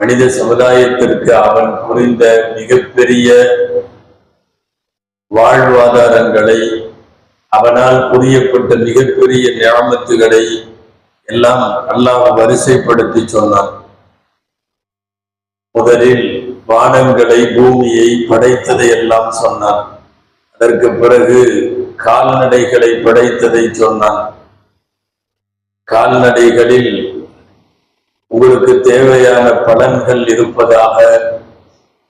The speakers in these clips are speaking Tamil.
மனித சமுதாயத்திற்கு அவன் புரிந்த மிகப்பெரிய வாழ்வாதாரங்களை, அவனால் புரியப்பட்ட மிகப்பெரிய நியாமத்துகளை எல்லாம் அல்லாஹ் வரிசைப்படுத்தி சொன்னான். முதலில் வானங்களை பூமியை படைத்ததை எல்லாம் சொன்னான். அதற்கு பிறகு கால்நடைகளை படைத்ததை சொன்னான். கால்நடைகளில் உங்களுக்கு தேவையான பலன்கள் இருப்பதாக,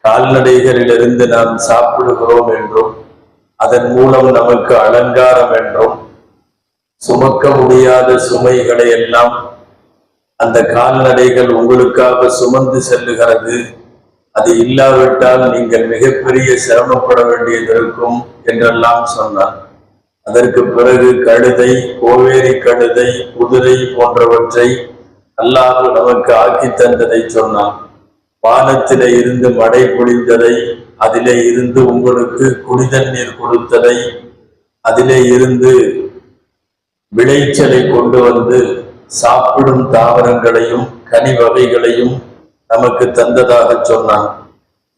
கால்நடைகளிலிருந்து நாம் சாப்பிடுகிறோம் என்றும், அதன் மூலம் நமக்கு அலங்காரம் என்றும், சுமக்க முடியாத சுமைகளை எல்லாம் அந்த கால்நடைகள் உங்களுக்காக சுமந்து செல்லுகிறது, அது இல்லாவிட்டால் நீங்கள் மிகப்பெரிய சிரமப்பட வேண்டியது இருக்கும் என்றெல்லாம் சொன்னான். அதற்கு பிறகு கழுதை, கோவேரி கழுதை, குதிரை போன்றவற்றை அல்லாஹ் நமக்கு ஆக்கி தந்ததை சொன்னான். வானத்திலே இருந்து மழை பொழிந்ததை, அதிலே இருந்து உங்களுக்கு குடிதண்ணீர் கொடுத்ததை, அதிலே இருந்து விளைச்சலை கொண்டு வந்து சாப்பிடும் தாவரங்களையும் கனி வகைகளையும் நமக்கு தந்ததாக சொன்னான்.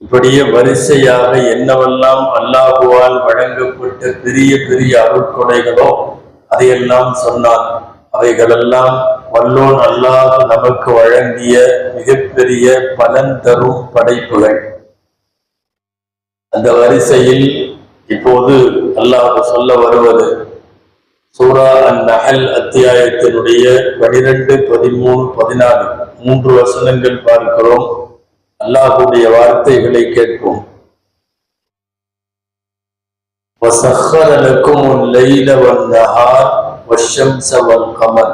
இப்படியே வரிசையாக என்னவெல்லாம் அல்லாஹுவால் வழங்கப்பட்ட பெரிய பெரிய அருட்கொடைகளோ அதையெல்லாம் சொன்னான். அவைகளெல்லாம் வல்லோன் அல்லாஹ் நமக்கு வழங்கிய மிகப்பெரிய பலன் தரும் படைப்புகள். அந்த வரிசையில் இப்போது அல்லாஹ் சொல்ல வருவது சூரா அன்-நஹல் அத்தியாயத்தினுடைய 12, 13, 14 3 வசனங்கள் பார்க்கிறோம். அல்லாஹ்வுடைய வார்த்தைகளை கேட்போம். وَسَخَّرَ لَكُمُ اللَّيْلَ وَالنَّهَارَ وَالشَّمْسَ وَالْقَمَرَ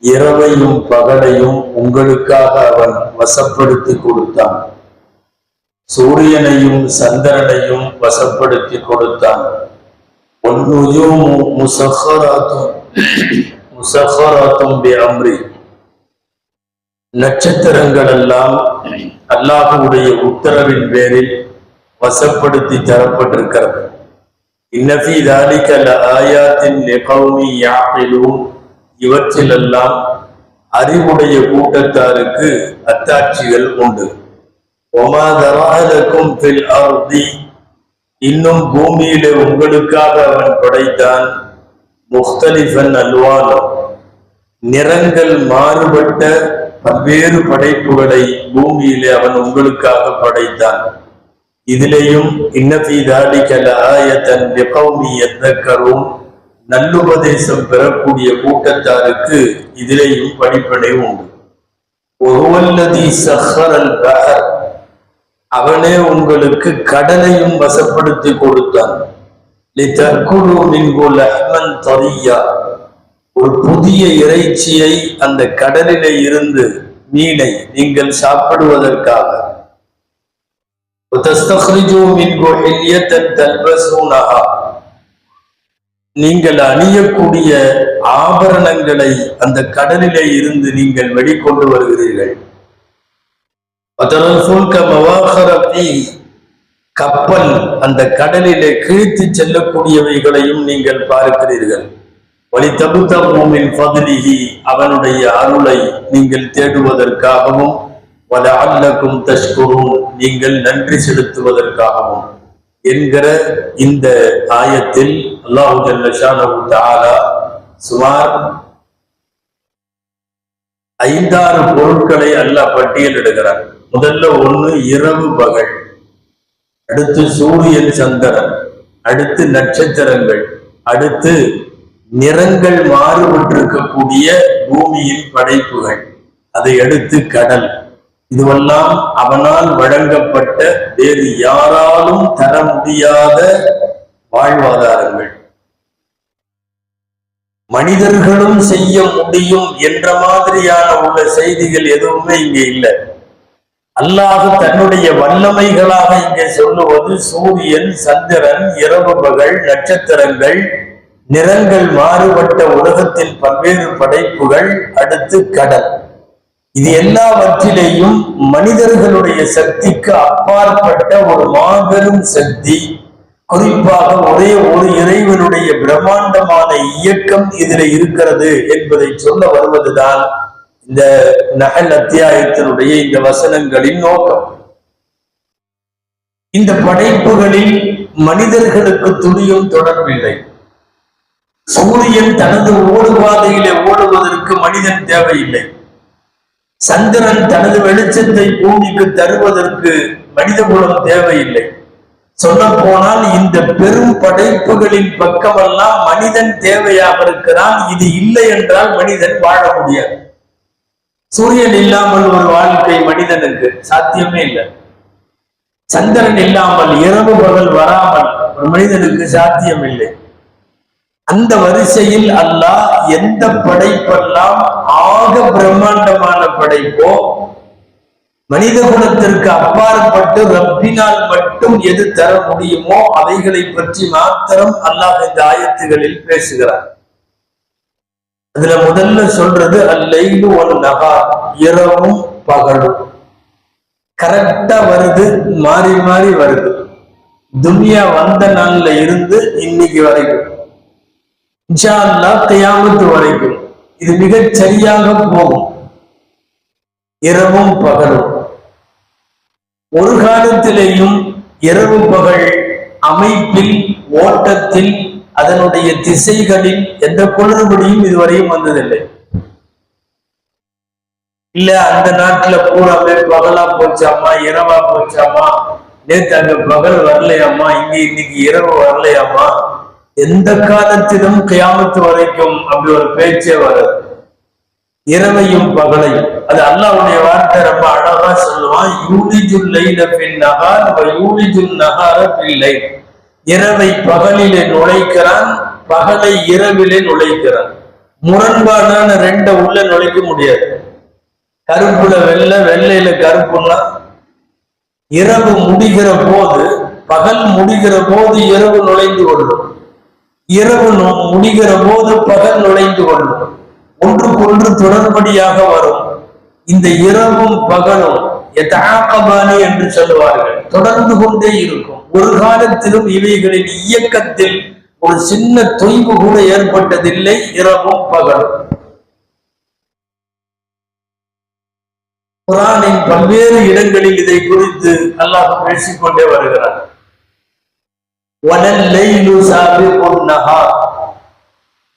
இரவையும் பகலையும் உங்களுக்காக அவன் வசப்படுத்தி கொடுத்தான். சூரியனையும் சந்திரனையும் வசப்படுத்தி கொடுத்தான். وَالنُّجُومُ مُسَخَّرَاتٌ بِأَمْرِهِ நட்சத்திரங்கள் எல்லாம் அல்லாஹ்வுடைய உத்தரவின் பேரில் வசப்படுத்தி தரப்பட்டிருக்கிறது. இன்ன ஃபீ ذَلِكَ لَآيَاتٍ لِقَوْمٍ يَعْقِلُونَ இவற்றிலெல்லாம் அறிவுடைய கூட்டத்தாருக்கு அத்தாட்சிகள் உண்டு. وَمَا ذَرَأَ لَكُمْ فِي الْأَرْضِ இன்னும் பூமியிலே உங்களுக்காக அவன் படைத்தான். முக்தலிஃபன் அல்வானோ நிறங்கள் மாறுபட்ட பல்வேறு படைப்புகளை பூமியிலே அவன் உங்களுக்காக படைத்தான். இதிலேயும் இன்ன ஃபீ ذَلِكَ لَآيَةً لِقَوْمٍ يَذَّكَّرُونَ நல்லுபதேசம் பெறக்கூடிய கூட்டத்தாருக்கு இதிலேயும் படிப்பனை உண்டு. وَهُوَ الَّذِي سَخَّرَ الْبَحْرَ அவனே உங்களுக்கு கடலையும் வசப்படுத்தி கொடுத்தான். لِتَأْكُلُوا مِنْهُ لَحْمًا طَرِيًّا ஒரு புதிய இறைச்சியை அந்த கடலிலே இருந்து, மீனை நீங்கள் சாப்பிடுவதற்காக. وَتَسْتَخْرِجُوا مِنْهُ حِلْيَةً تَلْبَسُونَهَا நீங்கள் அணியக்கூடிய ஆபரணங்களை அந்த கடலிலே இருந்து நீங்கள் வெளிக்கொண்டு வருகிறீர்கள். கப்பல் அந்த கடலிலே கிழித்து செல்லக்கூடியவைகளையும் நீங்கள் பார்க்கிறீர்கள். வலிதபுதகுமின் ஃபத்லிஹி அவனுடைய அருளை நீங்கள் தேடுவதற்காகவும், வலஅல்லகும் தஷ்குரூன் நீங்கள் நன்றி செலுத்துவதற்காகவும் என்கிற இந்த ஆயத்தில் அல்லாஹ் ஜல்ல ஷானஹு தஆலா சுமார் 5-6 பொருட்களை அல்லாஹ் பட்டியலிடுகிறார். முதல்ல ஒண்ணு இரவு பகல், அடுத்து சூரியன் சந்திரன், அடுத்து நட்சத்திரங்கள், அடுத்து நிறங்கள் மாறுபட்டிருக்கக்கூடிய பூமியின் படைப்புகள், அதை அடுத்து கடல். இதுவெல்லாம் அவனால் வழங்கப்பட்ட வேறு யாராலும் தர முடியாத வாழ்வாதாரங்கள். மனிதர்களும் செய்ய முடியும் என்ற மாதிரியான உள்ள செய்திகள் எதுவுமே இங்கே இல்லை. அல்லாஹ் தன்னுடைய வல்லமைகளாக இங்கே சொல்லுவது சூரியன், சந்திரன், இரவு பகல், நட்சத்திரங்கள், நிறங்கள் மாறுபட்ட உலகத்தின் பல்வேறு படைப்புகள், அடுத்து கடல். இது எல்லாவற்றிலேயும் மனிதர்களுடைய சக்திக்கு அப்பாற்பட்ட ஒரு மாபெரும் சக்தி, குறிப்பாக ஒரே ஒரு இறைவனுடைய பிரம்மாண்டமான இயக்கம் இதில் இருக்கிறது என்பதை சொல்ல வருவதுதான் இந்த நஹல் அத்தியாயத்தினுடைய இந்த வசனங்களின் நோக்கம். இந்த படைப்புகளில் மனிதர்களுக்கு துளியும் தொடர்பில்லை. சூரியன் தனது ஓடுபாதையிலே ஓடுவதற்கு மனிதன் தேவையில்லை. சந்திரன் தனது வெளிச்சத்தை பூமிக்கு தருவதற்கு மனித குலம் தேவையில்லை. சொல்ல போனால் இந்த பெரும் படைப்புகளின் பக்கமெல்லாம் மனிதன் தேவையாக இருக்கிறான். இது இல்லை என்றால் மனிதன் வாழ முடியாது. சூரியன் இல்லாமல் ஒரு வாழ்க்கை மனிதனுக்கு சாத்தியமே இல்லை. சந்திரன் இல்லாமல் இரவு பகல் வராமல் ஒரு மனிதனுக்கு சாத்தியம் இல்லை. அந்த வரிசையில் அல்லாஹ் எந்த படைப்பெல்லாம் ஆக பிரம்மாண்டமான படைப்போ, மனித குலத்திற்கு அப்பாற்பட்டு ரப்பினால் மட்டும் எது தர முடியுமோ அவைகளை பற்றி மாத்திரம் அல்லாஹ் இந்த ஆயத்துகளில் பேசுகிறார். அதுல முதல்ல சொல்றது அல்லைலு வன் நஹார், இரவும் பகலும் கரெக்டா வருது, மாறி மாறி வருது. துனியா வந்த நாள்ல இருந்து இன்னைக்கு வரைக்கும், இன்ஷா அல்லாஹ் கியாமத் வரைக்கும் இது மிகச் சரியாக போகும். இரவும் பகலும் ஒரு காலத்திலேயும் இரவு பகல் அமைப்பில், ஓட்டத்தில், அதனுடைய திசைகளில் எந்த குளறுபடியும் இதுவரையும் வந்ததில்லை. இல்ல அந்த நாட்டுல பூராமே பகலா போச்சாமா, இரவா போச்சாமா, நேற்று அங்க பகல் வரலையாமா, இங்க இன்னைக்கு இரவு வரலையாமா, எந்த காலத்திலும் கியாமத்து வரைக்கும் அப்படி ஒரு பேச்சே வராது. இரவையும் பகலையும் அது அல்லாஹ்வுடைய வார்த்தை ரொம்ப அழகா சொல்லுவான். யூலிஜுல் லைல ஃபின் நஹார் வ யூலிஜுல் நஹார ஃபில் லைல். இரவை பகலிலே நுழைக்கிறான், பகலை இரவிலே நுழைக்கிறான். முரண்பாடான ரெண்ட உள்ள நுழைக்க முடியாது. கருப்புல வெள்ளை, வெள்ளையில கருப்புன்னா இரவு முடிகிற போது, பகல் முடிகிற போது இரவு நுழைந்து கொள்ளும், இரவு முடிகிற போது பகல் நுழைந்து கொள்ளும். ஒன்றுக்கொன்று தொடர்படியாக வரும். இந்த இரவும் பகலும் யதஆகபானி என்று சொல்லுவார்கள், தொடர்ந்து கொண்டே இருக்கும். ஒரு காலத்திலும் இவைகளின் இயக்கத்தில் ஒரு சின்ன தொய்வு கூட ஏற்பட்டதில்லை. இரவும் பகலும் குர்ஆனின் பல்வேறு இடங்களில் இதை குறித்து அல்லாஹ் பேசிக்கொண்டே வருகிறார். வலல்லைலு சாபிகுன் நஹார்,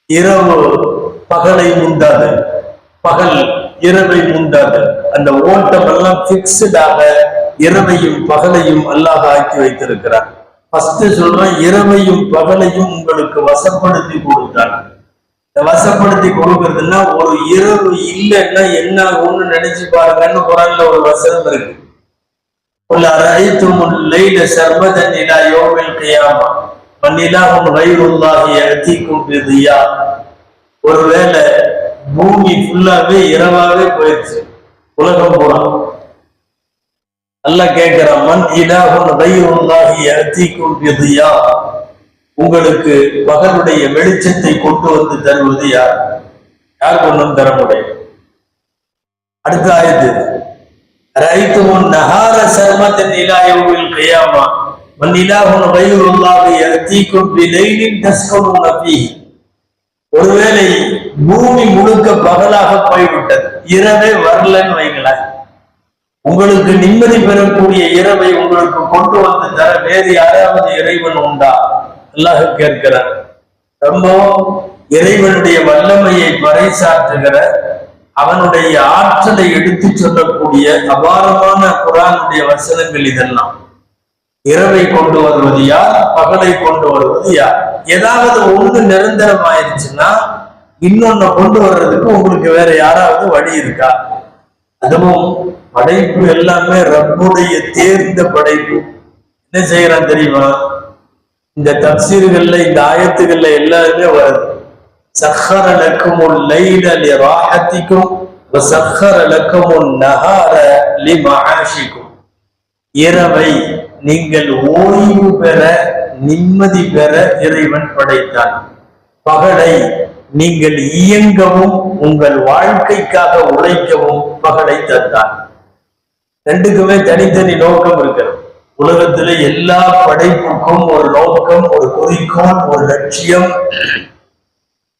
இரவு பகலை முந்தாது, பகல் இரவை முந்தாது. அந்த ஓட்டம் எல்லாம் பிக்ஸ்டாக இரவையும் பகலையும் அல்லாஹ் ஆக்கி வைத்திருக்கிறார். ஃபர்ஸ்ட் சொல்றேன், இரவையும் பகலையும் உங்களுக்கு வசப்படுத்தி கொடுத்தார். வசப்படுத்தி கொடுக்கறதுன்னா, ஒரு இரவு இல்லைன்னா என்ன ஆகும்னு நினைச்சு பாருங்கன்னு குர்ஆன்ல ஒரு வசனம் இருக்கு. قل أرأيتم الليل سرمدا إلى يوم القيامة من إله غير الله يأتيكم بضياء. ஒருவேளை பூமி ஃபுல்லாவே இரவாவே போயிடுச்சு, உலகம் பூரா, அல்லாஹ் கேட்கிறான், மன் இலாஹுன் கைருல்லாஹி யஅதீக்கும் பிதியா, உங்களுக்கு பகலுடைய வெளிச்சத்தை கொண்டு வந்து தருவது யார்? யார் கொண்டு வந்து தர முடியும்? அடுத்த ஆயத்து, ரஐதுமுன் நஹார சர்மதன் இலா யௌமில் கியாமா மன் இலாஹுன் கைருல்லாஹி யஅதீக்கும் பிலைலின் தஸ்கனுன ஃபீஹி. ஒருவேளை பூமி முழுக்க பகலாக போய்விட்டது, இரவே வரலன்னு வைங்களேன், உங்களுக்கு நிம்மதி பெறக்கூடிய இரவை உங்களுக்கு கொண்டு வந்து தர வேறு யாராவது இறைவன் உண்டா? அல்லாஹ் கேட்கிறார். ரொம்ப இறைவனுடைய வல்லமையை பறைசாற்றுகிற, அவனுடைய ஆற்றலை எடுத்து சொல்லக்கூடிய அபாரமான குர்ஆனுடைய வசனங்கள் இதெல்லாம். இரவை கொண்டு வருவது யார்? பகலை கொண்டு வருவது யார்? ஏதாவது ஒண்ணு நிரந்தரம் ஆயிடுச்சுன்னா இன்னொன்னு கொண்டு வர்றதுக்கு உங்களுக்கு வேற யாராவது வழி இருக்கா? அதுவும் படைப்பு எல்லாமே ரப்புடைய தேர்ந்த படைப்பு. என்ன செய்யறான் தெரியுமா? இந்த தப்சீர்கள்ல, இந்த ஆயத்துகள்ல எல்லாருமே வருது. சஹர லக்குமுல் லைல லிராஹத்திக்கும் வ சஹர லக்குமுன் நஹார லிமஆஷிக்கும். இரவை நீங்கள் ஓய்வு பெற, நிம்மதி பெற இறைவன் படைத்தான். பகலை நீங்கள் இயங்கவும் உங்கள் வாழ்க்கைக்காக உழைக்கவும் பகலை தந்தான். ரெண்டுக்குமே தனித்தனி நோக்கம் இருக்கிறது. உலகத்துல எல்லா படைப்புக்கும் ஒரு நோக்கம், ஒரு குறிக்கோள், ஒரு லட்சியம்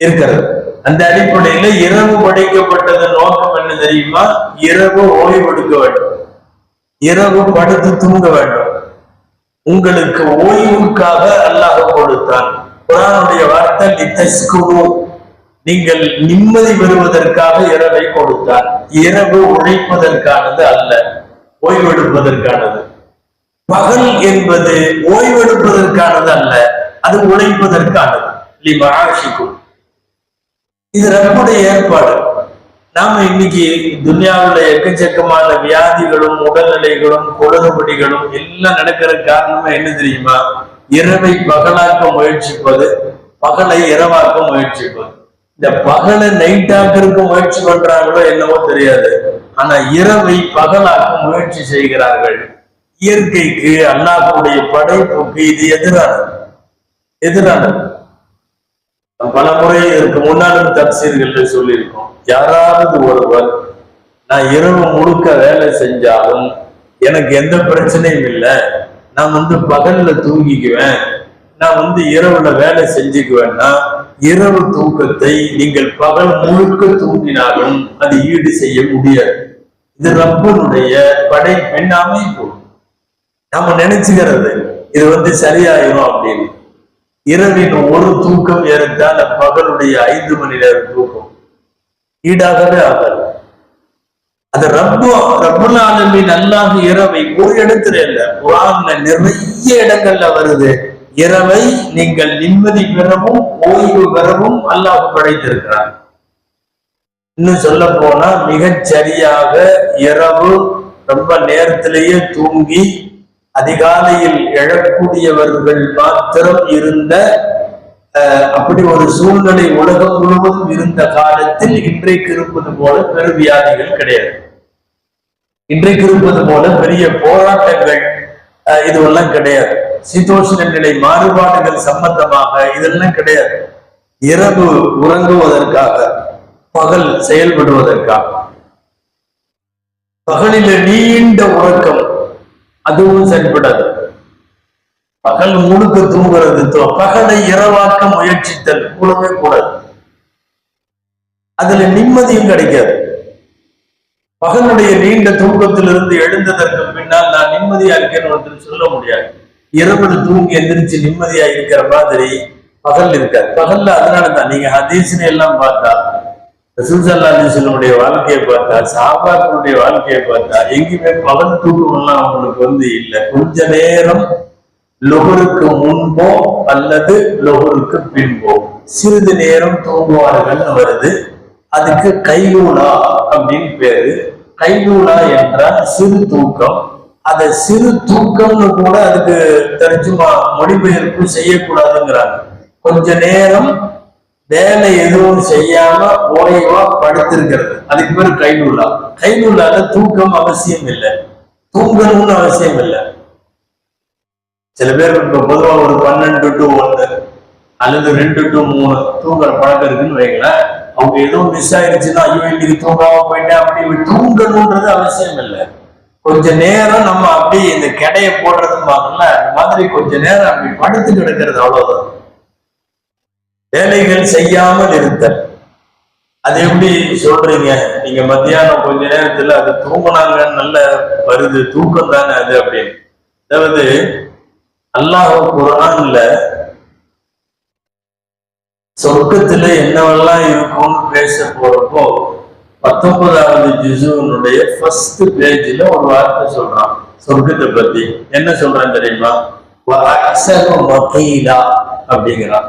இருக்கிறது. அந்த அடிப்படையில இரவு படைக்கப்பட்டது நோக்கம் என்ன தெரியுமா? இரவு ஓய்வெடுக்க வேண்டும், இரவு படுத்து தூங்க வேண்டும். உங்களுக்கு ஓய்வுக்காக அல்லாஹ் கொடுத்தான். குர்ஆனுடைய வார்த்தை லிதஸ்குனு, நீங்கள் நிம்மதி பெறுவதற்காக இரவை கொடுத்தான். இரவு உழைப்பதற்கானது அல்ல, ஓய்வெடுப்பதற்கானது. பகல் என்பது ஓய்வெடுப்பதற்கானது அல்ல, அது உழைப்பதற்கானது. லிமஆஷிக்கும், இது ரப்புடைய ஏற்பாடு. நாம இன்னைக்கு துன்யாவுல எக்கச்சக்கமான வியாதிகளும் உடல்நிலைகளும் குளறுபடிகளும் எல்லாம் நடக்கிற காரணமா என்ன தெரியுமா? இரவை பகலாக்க முயற்சிப்பது, பகலை இரவாக்க முயற்சிப்பது. இந்த பகலை நைட்டாக்கிறதுக்கு முயற்சி பண்றாங்களோ என்னவோ தெரியாது, ஆனா இரவை பகலாக்க முயற்சி செய்கிறார்கள். இயற்கைக்கு, அல்லாஹ்வுடைய படைப்புக்கு இது எதிரானது. பல முறை இதற்கு முன்னாலும் தப்சீர்கள்ல சொல்லியிருக்கோம். யாராவது ஒருவர் நான் இரவு முழுக்க வேலை செஞ்சாலும் எனக்கு எந்த பிரச்சனையும் இல்லை, நான் பகல்ல தூங்கிக்குவேன், நான் இரவுல வேலை செஞ்சுக்குவேன்னா, இரவு தூக்கத்தை நீங்கள் பகல் முழுக்க தூங்கினாலும் அது ஈடு செய்ய முடியாது. இது ரப்பனுடைய படைப்பின் அமைப்பு. நாம நினைச்சுக்கிறது இது சரியாயிரும் அப்படின்னு. இரவின் ஒரு தூக்கம் ஏறத்தால் பகலுடைய 5 மணி நேரம் தூக்கம் ஈடாகவே ஆகாது. அது ரப்புல் ஆலமீன் அல்லாஹ் இரவை ஒரு இடத்துல இல்ல, குர்ஆன்ல நிறைய இடங்கள்ல வருது. இரவை நீங்கள் நிம்மதி பெறவும் ஓய்வு பெறவும் அல்லாஹ் படைத்திருக்கிறார். இன்னும் சொல்ல போனா மிகச் சரியாக இரவு ரொம்ப நேரத்திலேயே தூங்கி அதிகாலையில் எழக்கூடியவர்கள் மாத்திரம் இருந்த அப்படி ஒரு சூழ்நிலை உலகம் முழுவதும் இருந்த காலத்தில் இன்றைக்கு இருப்பது போல பெருவியாதிகள் கிடையாது. இன்றைக்கு இருப்பது போல பெரிய போராட்டங்கள் இதுவெல்லாம் கிடையாது. சீதோஷ்ண நிலை மாறுபாடுகள் சம்பந்தமாக இதெல்லாம் கிடையாது. இரவு உறங்குவதற்காக, பகல் செயல்படுவதற்காக. பகலில நீண்ட உறக்கம் அதுவும் சரிபடாது. பகல் முழுக்க தூங்குறது, பகலை இரவாக்க முயற்சித்தல் கூடவே கூடாது. அதுல நிம்மதியும் கிடைக்காது. பகலுடைய நீண்ட தூக்கத்திலிருந்து எழுந்ததற்கு பின்னால் நான் நிம்மதியா இருக்கேன்னு சொல்ல முடியாது. இரவுல தூங்கி எந்திரிச்சு நிம்மதியா இருக்கிற மாதிரி பகல் இருக்காது. பகல்ல அதனாலதான் நீங்க ஹதீஸ்னு எல்லாம் பார்த்தா, ரசூல் ஸல்லல்லாஹு அலைஹி வஸல்லம் வாழ்க்கையை பார்த்தா, சஹாபாக்களுடைய வாழ்க்கையை பார்த்தா, எங்கேயுமே பகல் தூக்கம் எல்லாம் அவங்களுக்கு இல்லை. கொஞ்ச நேரம் லொஹருக்கு முன்போ அல்லது லொஹருக்கு பின்போ சிறிது நேரம் தூங்குவார்கள் வருது. அதுக்கு கைலூலா அப்படின்னு பேரு. கைலூலா என்றால் சிறு தூக்கம். அத சிறு தூக்கம்னு கூட அதுக்கு தர்ஜுமா மொழிபெயர்ப்பு செய்யக்கூடாதுங்கிறாங்க. கொஞ்ச நேரம் வேலை எதுவும் செய்யாம ஓய்வா படுத்திருக்கிறது, அதுக்கு பேரு கைலூலா. கைலூலால தூக்கம் அவசியம் இல்லை, தூங்கணும்னு அவசியம் இல்லை. சில பேர் பொதுவா ஒரு 12 to 1 அல்லது 2 to 3 தூங்குற பழக்கம் இருக்குன்னு வைங்களேன். அவங்க எதுவும் மிஸ் ஆயிடுச்சுன்னா ஐயோ இன்னைக்கு தூங்காம போயிட்டேன் அப்படி தூங்கணும்ன்றது அவசியம் இல்லை. கொஞ்ச நேரம் நம்ம அப்படி இந்த கிடையை போடுறதுமாங்கல்ல, அந்த மாதிரி கொஞ்ச நேரம் அப்படி படுத்து கிடக்கிறது, அவ்வளவுதான். வேலைகள் செய்யாமல் இருத்தல். அது எப்படி சொல்றீங்க? நீங்க மத்தியானம் கொஞ்ச நேரத்துல அது தூங்கினாங்கன்னு நல்ல வருது, தூக்கம் தானே அது அப்படின்னு. அதாவது அல்லாஹ் குர்ஆன்ல சொர்க்கத்துல என்னவெல்லாம் இருக்கும்னு பேச போறப்போ 19வது ஜுஸுனுடைய ஃபர்ஸ்ட் பேஜ்ல ஒரு வார்த்தை சொல்றான் சொர்க்கத்தை பத்தி. என்ன சொல்றான் தெரியுமா? வஅஹ்ஸனு மகீலா அப்படிங்கிறான்.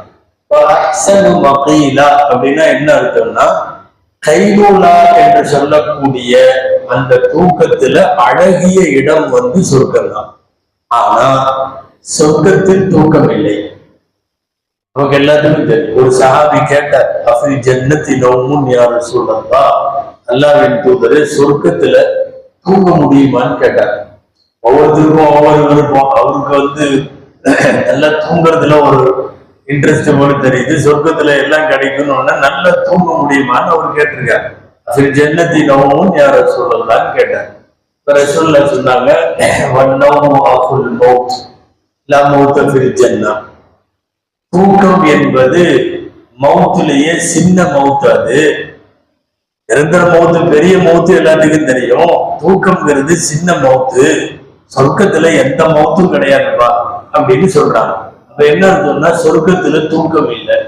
வஅஹ்ஸனு மகீலா அப்படின்னா என்ன அர்த்தம்னா, கைலூலா என்று சொல்லக்கூடிய அந்த தூக்கத்துல அழகிய இடம் சொர்க்கம் தான். ஆனா சொர்க்கத்தில் தூக்கம் இல்லை. நமக்கு எல்லாத்துக்கும் தெரியும். ஒரு சஹாபி கேட்டார், அஃபி ஜன்னத்தி நௌமுன் யா ரசூலல்லாஹ், அல்லாஹ்வின் தூதரே சொர்க்கத்துல தூங்க முடியுமான்னு கேட்டார். ஒவ்வொருத்தருக்கும் ஒவ்வொரு விருப்பம். அவருக்கு நல்லா தூங்குறதுல ஒரு இன்ட்ரெஸ்ட் போல தெரியுது. சொர்க்கத்துல எல்லாம் கிடைக்கணும்னா நல்லா தூங்க முடியுமான்னு அவர் கேட்டிருக்காரு. அஃபி ஜன்னத்தி நௌமுன் யா ரசூலல்லாஹ்னு கேட்டார். இப்ப ரசூலுல்லாஹ் சொன்னாங்க, வன்னௌமு அஃபுல் மௌத் லா மௌத ஃபில் ஜன்னah. தூக்கம் என்பது மவுத்திலேயே சின்ன மவுத்து அது. நிரந்தர மவுத்து பெரிய மவுத்து எல்லாத்துக்கும் தெரியும். தூக்கம்ங்கிறது சின்ன மவுத்து. சொர்க்கத்துல எந்த மவுத்தும் கிடையாதுப்பா அப்படின்னு சொல்றாங்க. அப்ப என்ன அர்த்தம்னா சொர்க்கத்துல தூக்கம் இல்லை.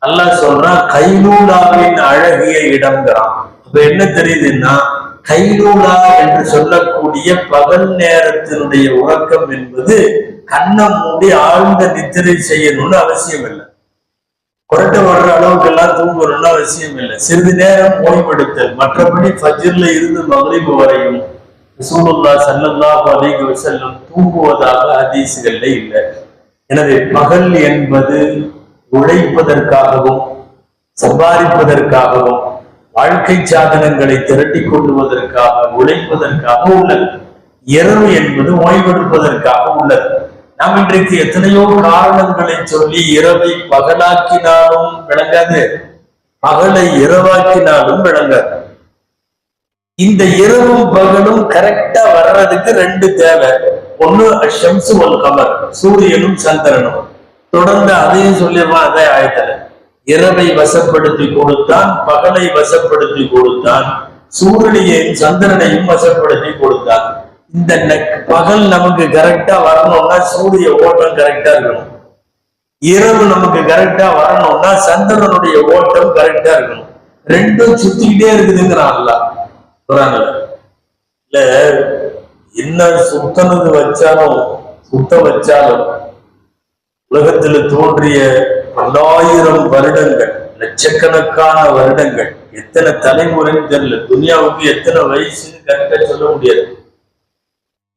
அல்லாஹ் சொல்றான் கைலூலாவின் அழகிய இடம்ங்கிறான். அப்ப என்ன தெரியுதுன்னா கைலூலா என்று சொல்லக்கூடிய பகல் நேரத்தினுடைய உறக்கம் என்பது கண்ணை மூடி ஆழ்ந்த நித்திரை செய்யணும்னு அவசியம் இல்லை. குரட்டை வர்ற அளவுக்கு எல்லாம் தூங்கணும்னு அவசியம் இல்லை. சிறிது நேரம் ஓய்வெடுத்தல். மற்றபடி ஃபஜ்ர்ல இருந்து மக்ரிப் வரையும் ரசூலுல்லாஹ் ஸல்லல்லாஹு அலைஹி வஸல்லம் தூங்குவதாக ஹதீஸ்கள்ல இல்லை. எனவே பகல் என்பது உழைப்பதற்காகவும் சம்பாதிப்பதற்காகவும் வாழ்க்கை சாதனங்களை திரட்டி கொள்வதற்காக உழைப்பதற்காக உள்ளது. இரவு என்பது ஓய்வெடுப்பதற்காக உள்ளது. நாம் இன்றைக்கு எத்தனையோ காரணங்களை சொல்லி இரவை பகலாக்கினாலும் விளங்காது, பகலை இரவாக்கினாலும் விளங்காது. இந்த இரவும் பகலும் கரெக்டா வர்றதுக்கு ரெண்டு தேவை. ஒண்ணு ஷம்சு வல் கமர், சூரியனும் சந்திரனும். தொடர்ந்து அதையும் சொல்லிடுவான். அதே ஆயத்துல இரவை வசப்படுத்தி கொடுத்தான், பகலை வசப்படுத்தி கொடுத்தான், சூரியனையும் சந்திரனையும் வசப்படுத்தி கொடுத்தான். இந்த பகல் நமக்கு கரெக்டா வரணும்னா சூரிய ஓட்டம் கரெக்டா இருக்கணும். இரவு நமக்கு கரெக்டா வரணும்னா சந்திரனுடைய ஓட்டம் கரெக்டா இருக்கணும். ரெண்டும் சுத்திக்கிட்டே இருக்குதுங்கிறான்ல குர்ஆன்ல. இல்ல என்ன சுத்தனது வச்சாலும் சுத்த வச்சாலும் உலகத்துல தோன்றிய 1000 வருடங்கள், லட்சக்கணக்கான வருடங்கள், எத்தனை தலைமுறைன்னு தெரியல. துனியாவுக்கு எத்தனை வயசுன்னு கரெக்டா சொல்ல முடியாது.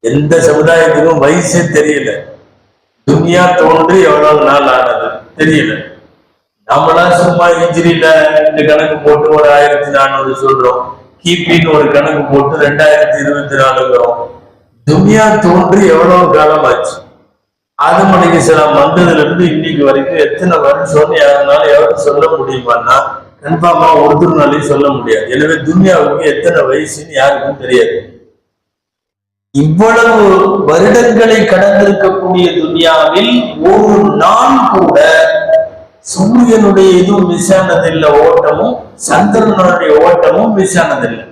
எந்த சமுதாயத்துக்கும் வயசே தெரியல. துனியா தோன்றி எவ்வளவு நாள் ஆனது தெரியல. நம்மளா சும்மா ஹிஜ்ரில இந்த கணக்கு போட்டு ஒரு 1400 சொல்றோம், கிபின்னு ஒரு கணக்கு போட்டு 2024. துனியா தோன்றி எவ்வளவு காலம் ஆச்சு? ஆதம் அலைஹிஸ்ஸலாம் வந்ததுல இருந்து இன்னைக்கு வரைக்கும் எத்தனை வருஷம்னு யாருனாலும் எவ்வளவு சொல்ல முடியுமான்னா கன்ஃபார்மா ஒருத்தருனாலையும் சொல்ல முடியாது. எனவே துனியாவுக்கு எத்தனை வயசுன்னு யாருக்கும் தெரியாது. இவ்வளவு வருடங்களை கடந்திருக்கக்கூடிய துனியாவில் ஒரு நாள் கூட சூரியனுடைய இதுவும் மிஸ் ஆனதில்லை, ஓட்டமும் சந்திரனுடைய ஓட்டமும் மிஸ் ஆனதில்லை.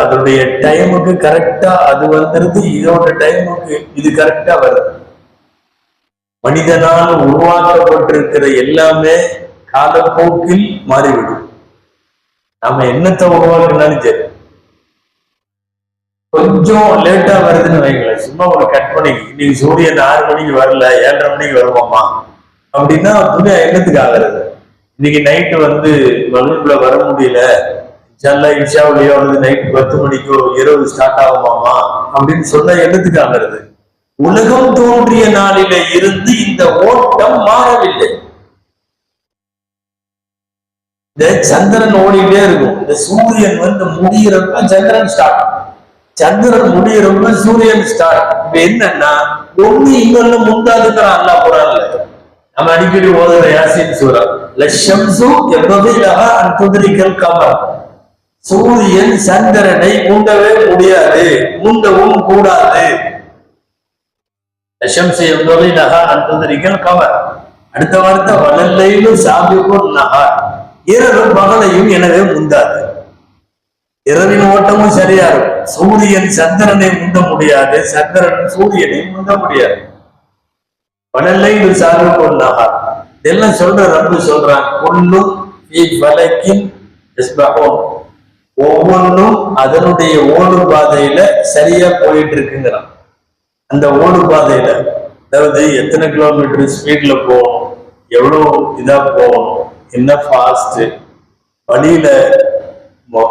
அதனுடைய டைமுக்கு கரெக்டா அது வந்துருது, இதோட டைமுக்கு இது கரெக்டா வருது. மனிதனால் உருவாக்கப்பட்டிருக்கிற எல்லாமே காலப்போக்கில் மாறிவிடும். நாம என்னத்தை உருவாக்குனாலும் சரி, கொஞ்சம் லேட்டா வருதுன்னு வைங்களேன், சும்மா ஒரு கட் பண்ணிக்கு இன்னைக்கு சூரியன் 6 மணிக்கு வரல 7:30 மணிக்கு வருவோமா அப்படின்னா துணியா என்னத்துக்கு ஆகிறது? இன்னைக்கு நைட்டு மகிழ்வுல வர முடியல, இஷாவுலையோ அல்லது நைட்டு 10 மணிக்கோ இரவு ஸ்டார்ட் ஆகுமாமா அப்படின்னு சொன்னா என்னத்துக்கு ஆகிறது? உலகம் தோன்றிய நாளில இருந்து இந்த ஓட்டம் மாறவில்லை. இந்த சந்திரன் ஓடிட்டே இருக்கும். இந்த சூரியன் முடிகிறப்ப சந்திரன் ஸ்டார்ட், சந்திரன் முடிகிறப்ப சூரியன் ஸ்டார்ட். இப்ப என்னன்னா ஒண்ணு இன்னொன்னு முந்தாதுக்கிறான் அல்லாஹ் குர்ஆன்ல. நம்ம அடிக்கடி ஓதுற யாசீன் சூரா, லஷம்சு யபகிலஹா அன் துத்ரிகல் கமர். சூரியன் சந்திரனை முந்தவே முடியாது, முந்தவும் கூடாது. லஷம்சு யபகிலஹா அன் துத்ரிகல் கமர். அடுத்த வார்த்தை வலல்லைலு சாபிகுன் நஹார். இரவு பகலையும் எனவே முந்தாது. இரவின் ஓட்டமும் சரியா இருக்கும். சூரியன் சந்திரனை முந்த முடியாது, சந்திரன் சூரியனை முந்த முடியாது. வலல்லைலு சாபிகுன் நஹார். இதெல்லாம் சொல்ற ரப்பு சொல்றான், குல்லும் ஃபீ ஃபலக்கின் யஸ்பஹூன். ஒவ்வொன்றும் அதனுடைய ஓடு பாதையில சரியா போயிட்டு இருக்குங்கிறான். அந்த ஓடு பாதையில அதாவது எத்தனை கிலோமீட்டர் ஸ்பீட்ல போகணும், எவ்வளவு இதா போகணும், என்ன ஃபாஸ்ட் வழியில,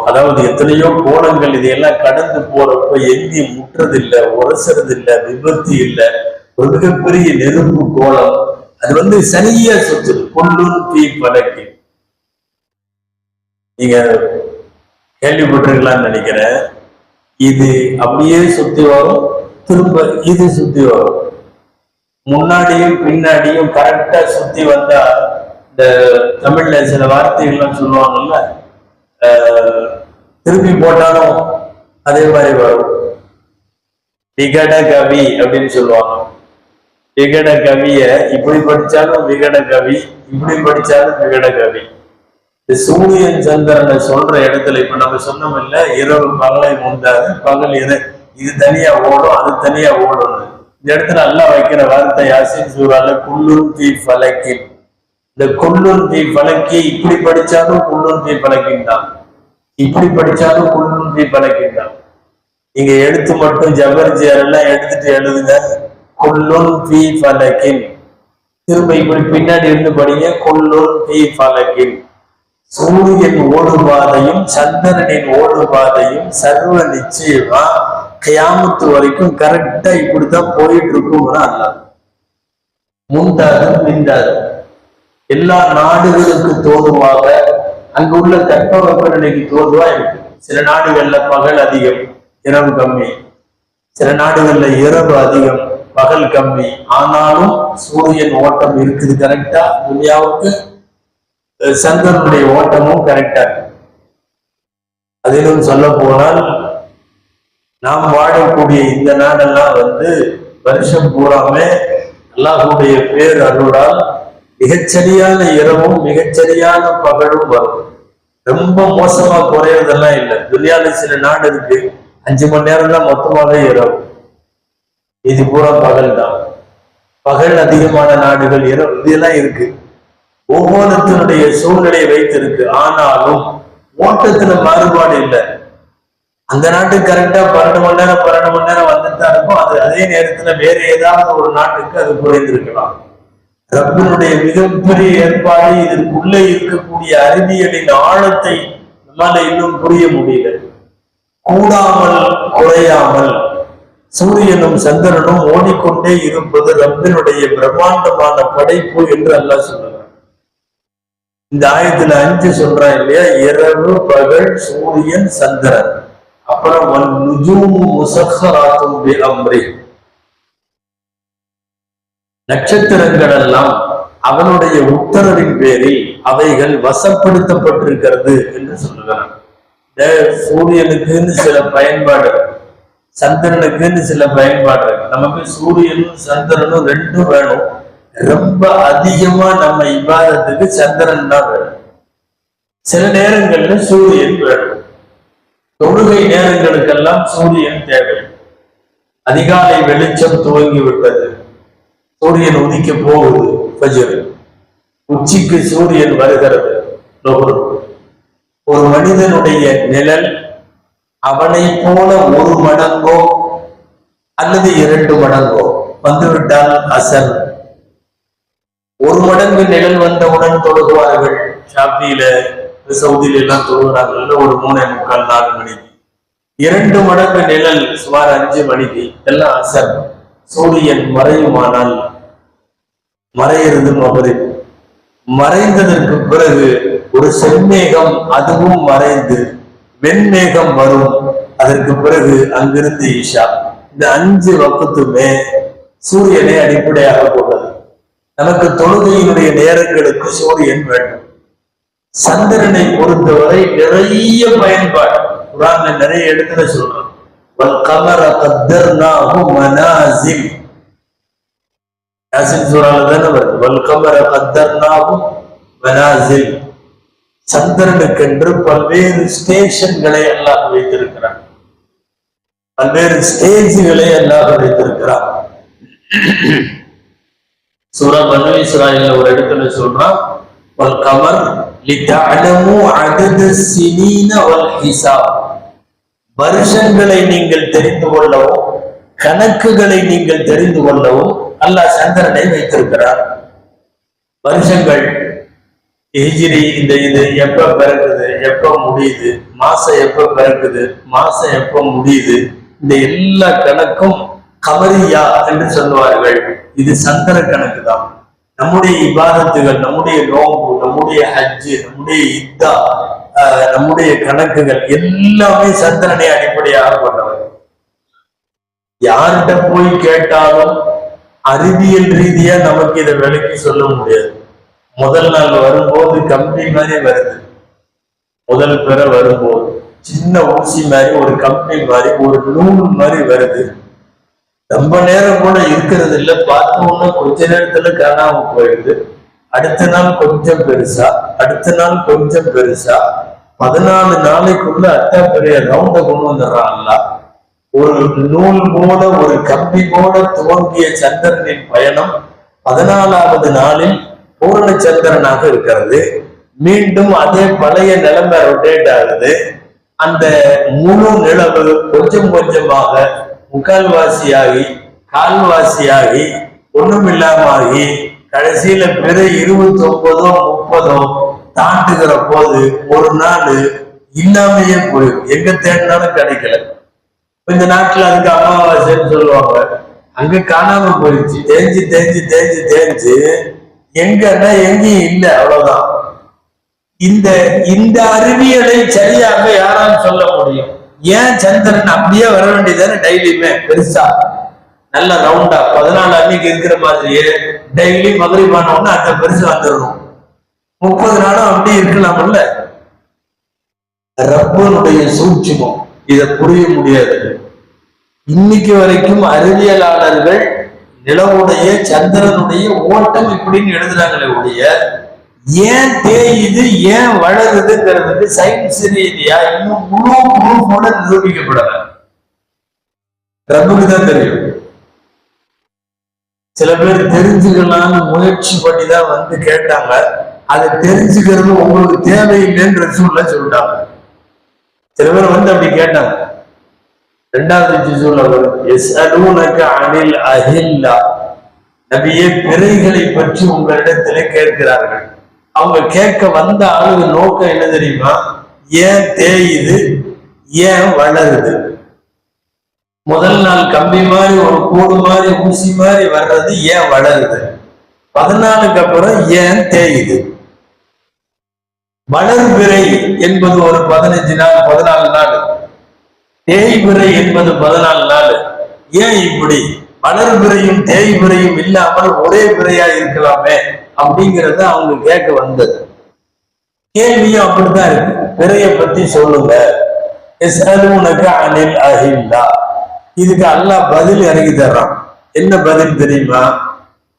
அதாவது எத்தனையோ கோணங்கள், இதையெல்லாம் கடந்து போறப்ப எங்கேயும் முட்டுறது இல்லை, உரசுறது இல்லை, விபத்து இல்லை. ஒரு மிகப்பெரிய நெருப்பு கோலம் அது சரியா சுத்துது. கொல்லும் தீ பழக்கி நீங்க கேள்விப்பட்டிருக்கலாம்னு நினைக்கிறேன். இது அப்படியே சுத்தி வரும், திரும்ப இது சுத்தி வரும். முன்னாடியும் பின்னாடியும் கரெக்டா சுத்தி வந்தா இந்த தமிழ்ல சில வார்த்தைகள்லாம் சொல்லுவாங்கல்ல, திருப்பி போட்டாலும் அதே மாதிரி வரும். விகட கவி அப்படின்னு சொல்லுவாங்க. விகட கவிய இப்படி படிச்சாலும் விகட கவி, இப்படி படிச்சாலும் விகட கவி. இந்த சூரியன் சந்திரனை சொல்ற இடத்துல இப்ப நம்ம சொன்னோம் இல்ல, இரவு பகலை முந்தாது, பகல் இது தனியா ஓடும், அது தனியா ஓடும். இந்த இடத்துல நல்லா வைக்கிற வார்த்தை யாசின் சூறால குல்லுன் தீ ஃபலக்கின். இந்த குல்லுன் தீ ஃபலக்கி இப்படி படிச்சாலும் குல்லுன் தீ ஃபலக்கின் தான், இப்படி படிச்சாலும் குல்லுன் தீ ஃபலக்கின் தான். நீங்க எழுத்து மட்டும் ஜபர்ஜியர் எல்லாம் எடுத்துட்டு எழுதுங்க, குல்லுன் தீ ஃபலக்கின். திரும்ப இப்படி பின்னாடி இருந்து படிங்க, குல்லுன் தீ ஃபலக்கின். சூரியன் ஓடுபாதையும் சந்திரனின் ஓடுபாதையும் சர்வ நிச்சயமா கியாமத்து வரைக்கும் கரெக்டா இப்படித்தான் போயிட்டு இருக்கும்னா அல்ல. முந்தாது மிந்தாது. எல்லா நாடுகளுக்கு தோதுவாக அங்கு உள்ள தட்பவெப்பநிலைக்கு தோதுவா இருக்கு. சில நாடுகள்ல பகல் அதிகம், இரவு கம்மி. சில நாடுகள்ல இரவு அதிகம், பகல் கம்மி. ஆனாலும் சூரியன் ஓட்டம் இருக்குது கரெக்டா. துனியாவுக்கு சந்திரனுடைய ஓட்டமும் கரெக்டா இருக்கு. அதிலும் சொல்ல போனால் நாம் வாழக்கூடிய இந்த நாடெல்லாம் வருஷம் பூராமே அல்லாஹ்வுடைய பேர் அருளால் மிகச்சரியான இரவும் மிகச்சரியான பகலும் வரும். ரொம்ப மோசமா குறையறதெல்லாம் இல்லை. துனியால சில நாடு இருக்கு 5 மணி நேரம் தான் மொத்தமாவே இரவு, இது பூரா பகல் தான். பகல் அதிகமான நாடுகள் இரவு, இதெல்லாம் இருக்கு. ஒவ்வொருத்தனுடைய சூழ்நிலையை வைத்திருக்கு. ஆனாலும் ஓட்டத்துல மாறுபாடு இல்லை. அந்த நாட்டுக்கு கரெக்டா 12 மணி நேரம் வந்துட்டு இருக்கும். அது அதே நேரத்துல வேற ஏதாவது ஒரு நாட்டுக்கு அது குறைந்திருக்கலாம். ரப்பினுடைய மிகப்பெரிய ஏற்பாடு. இதற்குள்ளே இருக்கக்கூடிய அறிவியலின் ஆழத்தை நம்மால இன்னும் புரிய முடியல. கூடாமல் குறையாமல் சூரியனும் சந்திரனும் ஓடிக்கொண்டே இருப்பது ரப்பினுடைய பிரம்மாண்டமான படைப்பு என்று அல்லாஹ் சொல்றார். இந்த ஆயத்துல 5 சொல்றான் இல்லையா, இரவு பகல் சூரியன் சந்திரன். அப்புறம் நட்சத்திரங்கள் எல்லாம் அவனுடைய உத்தரவின் பேரில் அவைகள் வசப்படுத்தப்பட்டிருக்கிறது என்று சொல்லுகிறான். சூரியனுக்குன்னு சில பயன்பாடு, சந்திரனுக்குன்னு சில பயன்பாடு. நமக்கு சூரியனும் சந்திரனும் ரெண்டும் வேணும். ரொம்ப அதிகமா நம்ம இபாதத்துக்கு சந்திரன் தான் வேணும். சில நேரங்கள்ல சூரியன் வேணும். தொழுகை நேரங்களுக்கெல்லாம் சூரியன் தேவை. அதிகாலை வெளிச்சம் துவங்கி விட்டது, சூரியன் உதிக்க போகுது, ஃபஜ்ர். உச்சிக்கு சூரியன் வருகிறது, நுஹர். ஒரு மனிதனுடைய நிழல் அவனை போல 1 மடங்கோ அல்லது 2 மடங்கோ வந்துவிட்டால் அசல். 1 மடங்கு நிழல் வந்தவுடன் தொழுகுவார்கள். ஷாப்பியில சவுதியில எல்லாம் தொழுகிறார்கள் ஒரு 3:45 4 மணிக்கு. 2 மடங்கு நிழல் சுமார் 5 மணிக்கு எல்லாம் அசல். சூரியன் மறையுமானால் மறையிறது மகரிப். மறைந்ததற்கு பிறகு ஒரு செம்மேகம் அதுவும் மறைந்து வெண்மேகம் வரும். அதற்கு பிறகு அங்கிருந்து ஈஷா. இந்த 5 வக்துமே சூரியனை அடிப்படையாக கொண்டது. நமக்கு தொழுகையினுடைய நேரங்களுக்கு சூரியன் வேண்டும். சந்திரனை பொறுத்தவரை நிறைய பயன்பாடு. குர்ஆன்ல நிறைய இடத்துல சொல்றோம். வல்கமர கத்தர்னாஹு மனாசில். யாசின் சூரால தானே வருது. வல்கமர கத்தர்னாஹு மனாசில். சந்திரனுக்கென்று பல்வேறு ஸ்டேஷன்களை அல்லாஹ் வைத்திருக்கிறார். பல்வேறு ஸ்டேஜ்களை அல்லாஹ் வைத்திருக்கிறார். சூரா பனு இஸ்ராயீல்ல ஒரு இடத்துல சொல்றான், வல்கமர் லிதஅலமு அதத ஸினீன வல் ஹிசாப். வருஷங்களை நீங்கள் தெரிந்து கொள்ளவும் கணக்குகளை நீங்கள் தெரிந்து கொள்ளவும் அல்லாஹ் சந்திரனை வைத்திருக்கிறார். வருஷங்கள் ஹிஜ்ரி, இந்த இது எப்ப பிறக்குது, எப்ப முடியுது, மாசம் எப்ப பிறக்குது, மாசம் எப்ப முடியுது, இந்த எல்லா கணக்கும் கமரியா என்று சொல்லுவார்கள். இது சந்திர கணக்கு தான். நம்முடைய இபாதத்துகள், நம்முடைய நோம்பு, நம்முடைய ஹஜ்ஜு, நம்முடைய இத்தா, நம்முடைய கணக்குகள் எல்லாமே சந்திரனை அடிப்படையாக கொண்டவை. யார்கிட்ட போய் கேட்டாலும் அறிவியல் ரீதியா நமக்கு இதை விளக்கி சொல்ல முடியாது. முதல் நாள் வரும்போது கம்பி மாதிரி வருது. முதல் பெற வரும்போது சின்ன ஊசி மாதிரி ஒரு கம்பி மாதிரி ஒரு நூல் மாதிரி வருது. ரொம்ப நேரம் கூட இருக்கிறது இல்லை. பார்த்தோம்னா கொஞ்ச நேரத்துல காணாம போயிடுது. அடுத்த நாள் கொஞ்சம் பெருசா, அடுத்த நாள் கொஞ்சம் பெருசா, 14 நாளைக்குள்ள அட்டா பெரிய ரவுண்ட கொண்டு வந்துடுறான்ல. ஒரு நூல் போல, ஒரு கம்பி போல துவங்கிய சந்திரனின் பயணம் 14வது நாளில் பூரண சந்திரனாக இருக்கிறது. மீண்டும் அதே பழைய நிலைமை ரொட்டேட் ஆகுது. அந்த முழு நிலவு கொஞ்சம் கொஞ்சமாக முக்கால்வாசியாகி, கால்வாசியாகி, ஒண்ணுமில்லாம கடைசியில பிற 29ஓ 30ஓ தாண்டுகிற போது ஒரு நாள் இல்லாமையே போயிடும். எங்க தேடினாலும் கிடைக்கல. இந்த நாட்டுல அதுக்கு அமாவாசைன்னு சொல்லுவாங்க. அங்க காணாம போயிடுச்சு. தேஞ்சு தேஞ்சு தேஞ்சு தேஞ்சு எங்கன்னா எங்கேயும் இல்லை. அவ்வளவுதான். இந்த இந்த அறிவியலை சரியாக யாரால் சொல்ல முடியும்? ஏன் சந்திரன் அப்படியே வர வேண்டியதானே? டெய்லியுமே பெருசா நல்ல ரவுண்டா 14 அன்னைக்கு இருக்கிற மாதிரியே டெய்லி மகரிபானோன்னு அந்த பெருசு வந்துடணும். 30 நாளும் அப்படி இருக்கலாம்ல. ரப்பனுடைய சூட்சுமம் இதை புரிய முடியாது. இன்னைக்கு வரைக்கும் அறிவியலாளர்கள் நிலவுடைய சந்திரனுடைய ஓட்டம் இப்படின்னு எழுதுறாங்களே ஒழிய ஏன் தேயுது ஏன் வளருதுங்கிறதுக்கு சயின்ஸ் ரீதியா இன்னும் முழு ப்ரூஃபோட நிரூபிக்கப்படல. ரப்புக்கு தான் தெரியும். சில பேர் தெரிஞ்சுக்கலாம்னு முயற்சி பண்ணி தான் வந்து கேட்டாங்க. அதை தெரிஞ்சுக்கிறது உங்களுக்கு தேவையில்லைன்னு ரசூல்ல சொல்லிட்டாங்க. சில பேர் வந்து அப்படி கேட்டாங்க. 2வது ஜுஸுல அனில் அஹில்லா, நபியே பிறைகளை பற்றி உங்களிடத்திலே கேட்கிறார்கள். அவங்க கேட்க வந்த அளவு நோக்கம் என்ன தெரியுமா? ஏன் தேயுது ஏன் வளருது? முதல் நாள் கம்பி மாதிரி ஒரு கூடு மாதிரி ஊசி மாதிரி வர்றது ஏன் வளருது? 14க்கு அப்புறம் ஏன் தேயுது? வளர்பிறை என்பது ஒரு 15 நாள் 14 நாள், தேய்பிறை என்பது 14 நாள். ஏன் இப்படி? வளர்பிறையும் தேய்பிறையும் இல்லாமல் ஒரே பிறையா இருக்கலாமே அப்படிங்கிறத அவங்க கேட்க வந்தது. கேள்வியும் அப்படித்தான் இருக்கு. பிறைய பத்தி சொல்லுங்க. அனில் அஹில்லா. இதுக்கு அல்லாஹ் பதில் இறங்கி தர்றான். என்ன பதில் தெரியுமா?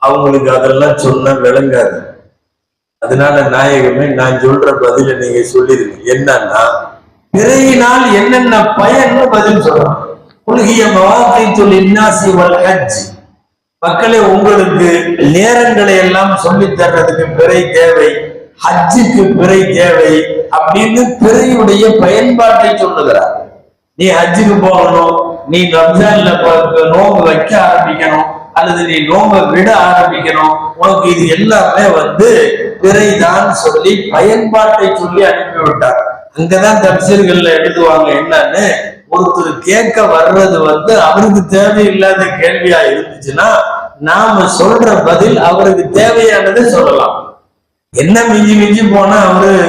அவங்களுக்கு அதெல்லாம் சொன்ன விளங்காது. அதனால நாயகமே நான் சொல்ற பதில நீங்க சொல்லிருங்க. என்னன்னா, பிறையினால் என்னென்ன பயன்னு பதில் சொல்றான். உலகிய மவாக்கைத்துல் இன்னாசி வல் ஹஜ். மக்களே, உங்களுக்கு நேரங்களை எல்லாம் சொல்லி தர்றதுக்கு பிறை தேவை, ஹஜ்ஜுக்கு பிறை தேவை அப்படின்னு பிறையுடைய பயன்பாட்டை சொல்லுகிறார். நீ ஹஜ்ஜுக்கு போகணும், நீ ரம்ஜான்ல நோம்பு வைக்க ஆரம்பிக்கணும், அல்லது நீ நோம்பை விட ஆரம்பிக்கணும், உனக்கு இது எல்லாமே பிறைதான் சொல்லி பயன்பாட்டை சொல்லி அனுப்பிவிட்டார். அங்கதான் தப்சீர்கள்ல எழுதுவாங்க என்னன்னு, ஒருத்தர் கேட்க வர்றது அவருக்கு தேவையில்லாத கேள்வியா இருந்துச்சுன்னா நாம சொல்ற பதில் அவருக்கு தேவையானதை சொல்லலாம். என்ன மிஞ்சி மிஞ்சி போனா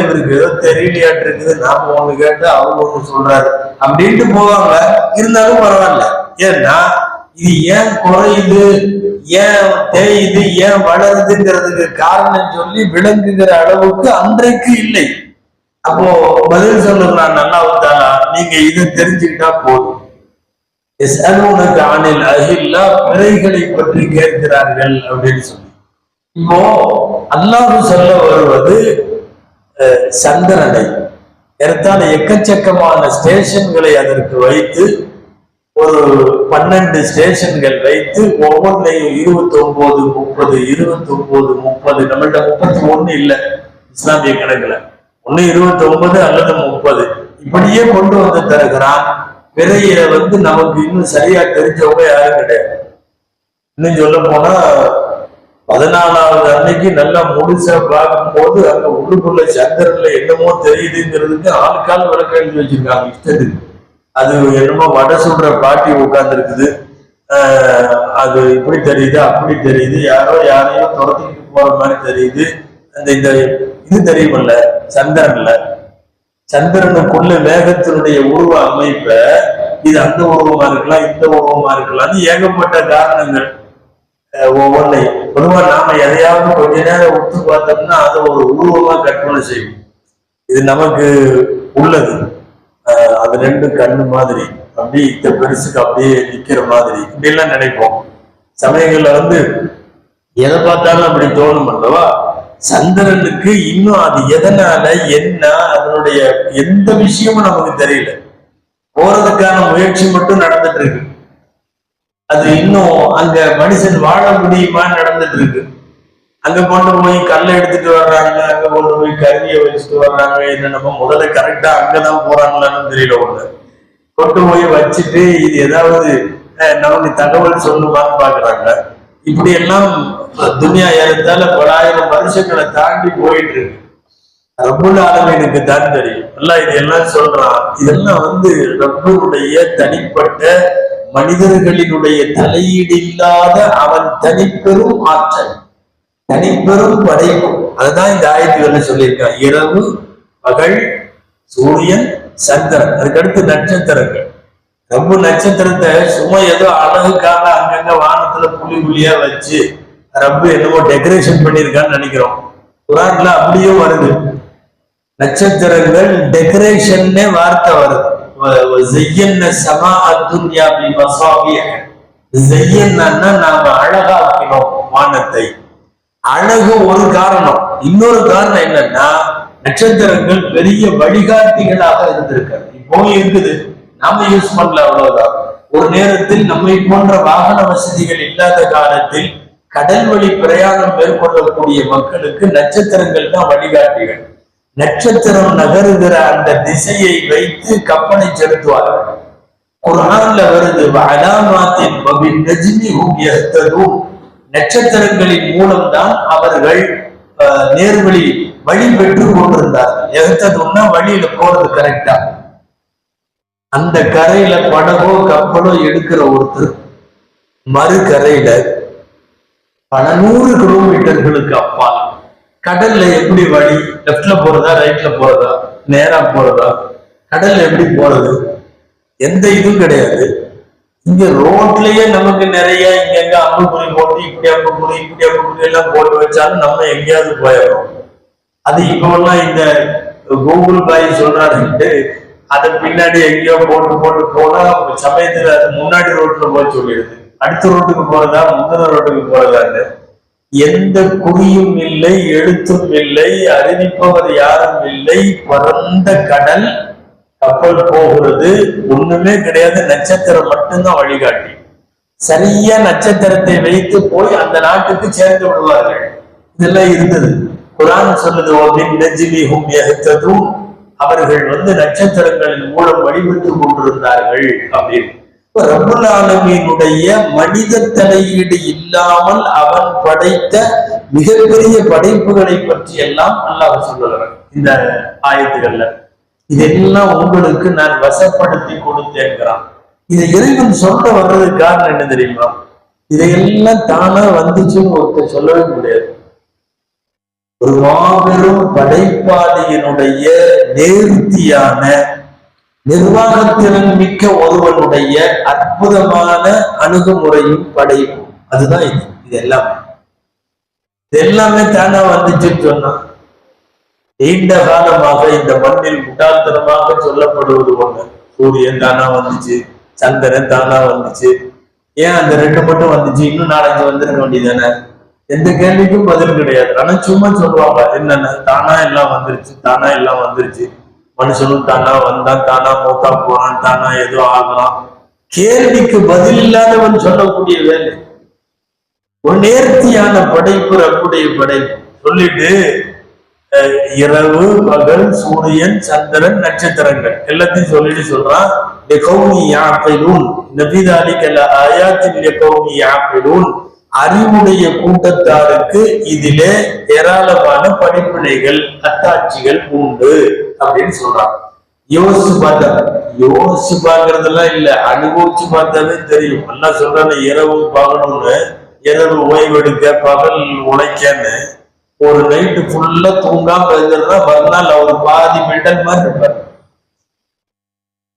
இவருக்கு ஏதோ தெரியலையாட்டு இருக்குது, நாம ஒண்ணு கேட்டு அவங்க ஒண்ணு சொல்றாரு அப்படின்ட்டு போவாங்க. இருந்தாலும் பரவாயில்ல. ஏன்னா இது ஏன் குறையுது ஏன் தேயுது ஏன் வளருதுங்கிறதுக்கு காரணம் சொல்லி விளங்குகிற அளவுக்கு அன்றைக்கு இல்லை. அப்போ பதில் சொல்லலாம், நல்லா வந்தாலா நீங்க இதை தெரிஞ்சுக்கிட்டா போதும். அனில் அஹில்லா, பிறைகளை பற்றி கேட்கிறார்கள் அப்படின்னு சொல்லி. இப்போ அல்லாஹ் சொல்ல வருவது சந்திரனை. ஏறத்தாழ எக்கச்சக்கமான ஸ்டேஷன்களை அதற்கு வைத்து, ஒரு 12 ஸ்டேஷன்கள் வைத்து, ஒவ்வொன்றையும் 29 30 29 30, நம்மள்ட 31 இல்லை இஸ்லாமிய கணக்குல, ஒண்ணு 29 அல்லது 30 இப்படியே கொண்டு வந்து தருகிறான். பிறைய நமக்கு இன்னும் சரியா தெரிஞ்சவங்க யாரும் கிடையாது. இன்னும் சொல்ல போனா 14வது அன்னைக்கு நல்லா முழுசா பார்க்கும் போது அங்க உள்ளுக்குள்ள சந்திரன்ல என்னமோ தெரியுதுங்கிறதுக்கு ஆளுக்கால் விளக்கம் எழுதி வச்சிருக்காங்க இஷ்டத்துக்கு. அது என்னமோ வடை சுடுற பாட்டி உட்கார்ந்து இருக்குது, அது இப்படி தெரியுது அப்படி தெரியுது, யாரோ யாரையும் துரத்திக்கிட்டு போற மாதிரி தெரியுது. அந்த இந்த இது தெரியுமல்ல சந்திரன்ல, சந்திரனுக்குள்ள மேகத்தினுடைய உருவ அமைப்ப இது அந்த உருவமா இருக்கலாம் இந்த உருவமா இருக்கலாம்னு ஏகப்பட்ட காரணங்கள் ஒவ்வொன்றையும். பொதுவா நாம எதையாவது கொஞ்ச நேரம் ஒத்து பார்த்தோம்னா அதை ஒரு உருவமா கற்பனை செய்வோம். இது நமக்கு உள்ளது. அது 2 கண்ணு மாதிரி. அப்படியே இந்த பெருசுக்கு அப்படியே நிக்கிற மாதிரி இப்படி எல்லாம் நினைப்போம். சமயங்கள்ல எதை பார்த்தாலும் அப்படி தோணும் அல்லவா. சந்திரனுக்கு இன்னும் அது எதனால என்ன அதனுடைய எந்த விஷயமும் நமக்கு தெரியல. போறதுக்கான முயற்சி மட்டும் நடந்துட்டு இருக்கு. அது இன்னும் அங்க மனுஷன் வாழ முடியுமான்னு நடந்துட்டு இருக்கு. அங்க கொண்டு போய் கல்லை எடுத்துட்டு வர்றாங்க, அங்க கொண்டு போய் கருவியை வச்சுட்டு வர்றாங்க. என்னென்னமோ முதல்ல கரெக்டா அங்கதான் போறாங்களான்னு தெரியல. ஒண்ணு கொண்டு போய் வச்சுட்டு இது ஏதாவது நமக்கு தகவல் சொல்லுமான்னு பாக்குறாங்க. இப்படி எல்லாம் துனியா ஏறத்தால பல ஆயிரம் வருஷங்களை தாண்டி போயிட்டு இருக்கு. ரப்புல் ஆலமீனுக்கு தான் தெரியும். அல்ல இதெல்லாம் சொல்றான். இதெல்லாம் ரப்புடைய தனிப்பட்ட மனிதர்களினுடைய தலையீடு இல்லாத அவன் தனிப்பெரும் ஆற்றல், தனிப்பெரும் படைப்பு. அதுதான் இந்த ஆயத்துகளை சொல்லியிருக்கான். இரவு, பகல், சூரியன், சந்திரன், அதுக்கடுத்து நட்சத்திரங்கள். ரொம்ப நட்சத்திரத்தை சும்மா ஏதோ அழகுக்காக அங்கங்க வானத்துல புள்ளி புள்ளியா வச்சு ரப்பு என்னவோ டெக்கரேஷன் பண்ணியிருக்கான்னு நினைக்கிறோம். குரான்ல அப்படியும் வருது. நட்சத்திரங்கள் டெக்கரேஷன்னே வார்த்தை வருது. நாம அழகாக்கினோம் வானத்தை. அழகு ஒரு காரணம். இன்னொரு காரணம் என்னன்னா நட்சத்திரங்கள் பெரிய வழிகாட்டிகளாக இருந்திருக்காது. இப்போ இருக்குது, நாம யூஸ் பண்ணல, அவ்வளவுதான். ஒரு நேரத்தில் நம்மை போன்ற வாகன வசதிகள் இல்லாத காலத்தில் கடல் வழி பிரயாணம் மேற்கொள்ளக்கூடிய மக்களுக்கு நட்சத்திரங்கள் தான் வழிகாட்டிகள். நட்சத்திரம் நகருகிற அந்த திசையை வைத்து கப்பலை செலுத்துவார்கள். குர்ஆன்ல வருது, அலாமாத்தின் நட்சத்திரங்களின் மூலம்தான் அவர்கள் நேர்வழி வழி பெற்று கொண்டிருந்தார்கள். எகத்ததுன்னா வழியில போறது கரெக்டா. அந்த கரையில படகோ கப்பலோ எடுக்கிற ஒருத்தர் மறு கரையில பல 100 கிலோமீட்டர்களுக்கு அப்பால் கடல்ல எப்படி வழி, லெப்ட்ல போறதா ரைட்ல போறதா நேரா போறதா, கடல்ல எப்படி போறது, எந்த இதுவும் கிடையாது. இங்க ரோட்லயே நமக்கு நிறைய இங்க அம்புக்குறி போட்டு இப்படி அம்புக்குறி எல்லாம் போட்டு வச்சாலும் நம்ம எங்கேயாவது போயிடும். அது இப்பெல்லாம் இந்த கூகுள் பாய் சொல்றாருன்ட்டு அதை பின்னாடி எங்கேயோ போட்டு போனா சமயத்துல அது முன்னாடி ரோட்ல போய் சொல்லிடுது. அடுத்த ரோட்டுக்கு போறதா முந்தின ரோட்டுக்கு போறதான்னு எந்த குறியும் இல்லை, எழுத்தும் இல்லை, அறிவிப்பவர் யாரும் இல்லை. பரந்த கடல், கப்பல் போகிறது, ஒண்ணுமே கிடையாது. நட்சத்திரம் மட்டும்தான் வழிகாட்டி. சரியா நட்சத்திரத்தை வைத்து போய் அந்த நாட்டுக்கு சேர்ந்து விடுவார்கள். இதெல்லாம் இருந்தது. குர்ஆன் சொல்லுது, அவர்கள் நட்சத்திரங்களின் மூலம் வழிபட்டு கொண்டிருந்தார்கள் அப்படின்னு. ரப்புல் ஆலமீனுடைய மனித தலையீடு இல்லாமல் அவன் படைத்த மிகப்பெரிய படைப்புகளை பற்றி எல்லாம் அல்லாஹ் சொல்லுகிறான் இந்த ஆயத்துகள்ல. இதெல்லாம் உங்களுக்கு நான் வசப்படுத்தி கொடுத்தேங்கிறான். இதை இறைவன் சொல்ல வர்றதுக்கு காரணம் என்ன தெரியுமா? இதையெல்லாம் தானா வந்துச்சுன்னு ஒருத்தர் சொல்லவே முடியாது. ஒரு மாபெரும் படைப்பாளியினுடைய நேர்த்தியான நிர்வாகத்திறன் மிக்க ஒருவனுடைய அற்புதமான அணுகுமுறையும் படைப்பும் அதுதான் இது எல்லாமே தானா வந்துச்சுன்னு சொன்னா, நீண்ட காலமாக இந்த மண்ணில் முட்டாள்தனமாக சொல்லப்படுவது ஒண்ணு. சூரியன் தானா வந்துச்சு, சந்திரன் தானா வந்துச்சு, ஏன் அந்த 2 மட்டும் வந்துச்சு, இன்னும் 4-5 வந்துருக்க வேண்டியதானே? எந்த கேள்விக்கும் பதில் கிடையாது. ஆனா சும்மா சொல்லுவாங்க, என்னென்ன தானா எல்லாம் வந்துருச்சு, மனுஷனும் தானா வந்தான், தானா மூத்தா போறான், தானா ஏதோ ஆகலாம். கேள்விக்கு பதில் இல்லாதவன் சொல்லக்கூடிய வேலை. ஒரு நேர்த்தியான படைப்பு ரப்புடைய படைப்பு சொல்லிட்டு இரவு, பகல், சூரியன், சந்திரன், நட்சத்திரங்கள் எல்லாத்தையும் சொல்லிட்டு சொல்றான், அறிவுடைய கூட்டத்தாருக்கு இதிலே ஏராளமான படிப்பினைகள், அத்தாட்சிகள் உண்டு அப்படின்னு சொல்றாங்க. யோசிச்சு பார்க்கறதெல்லாம் இல்ல, அனுபவிச்சு பார்த்தாவே தெரியும். எல்லாம் சொல்றாங்க, இரவு பகலும்னு, இரவு ஓய்வெடுக்க பகல் உழைக்கன்னு. ஒரு நைட்டு ஃபுல்லா தூங்காம இருக்கிறதா மறுநாள் அவர் பாதி மெண்டல் மாதிரி இருப்பார்.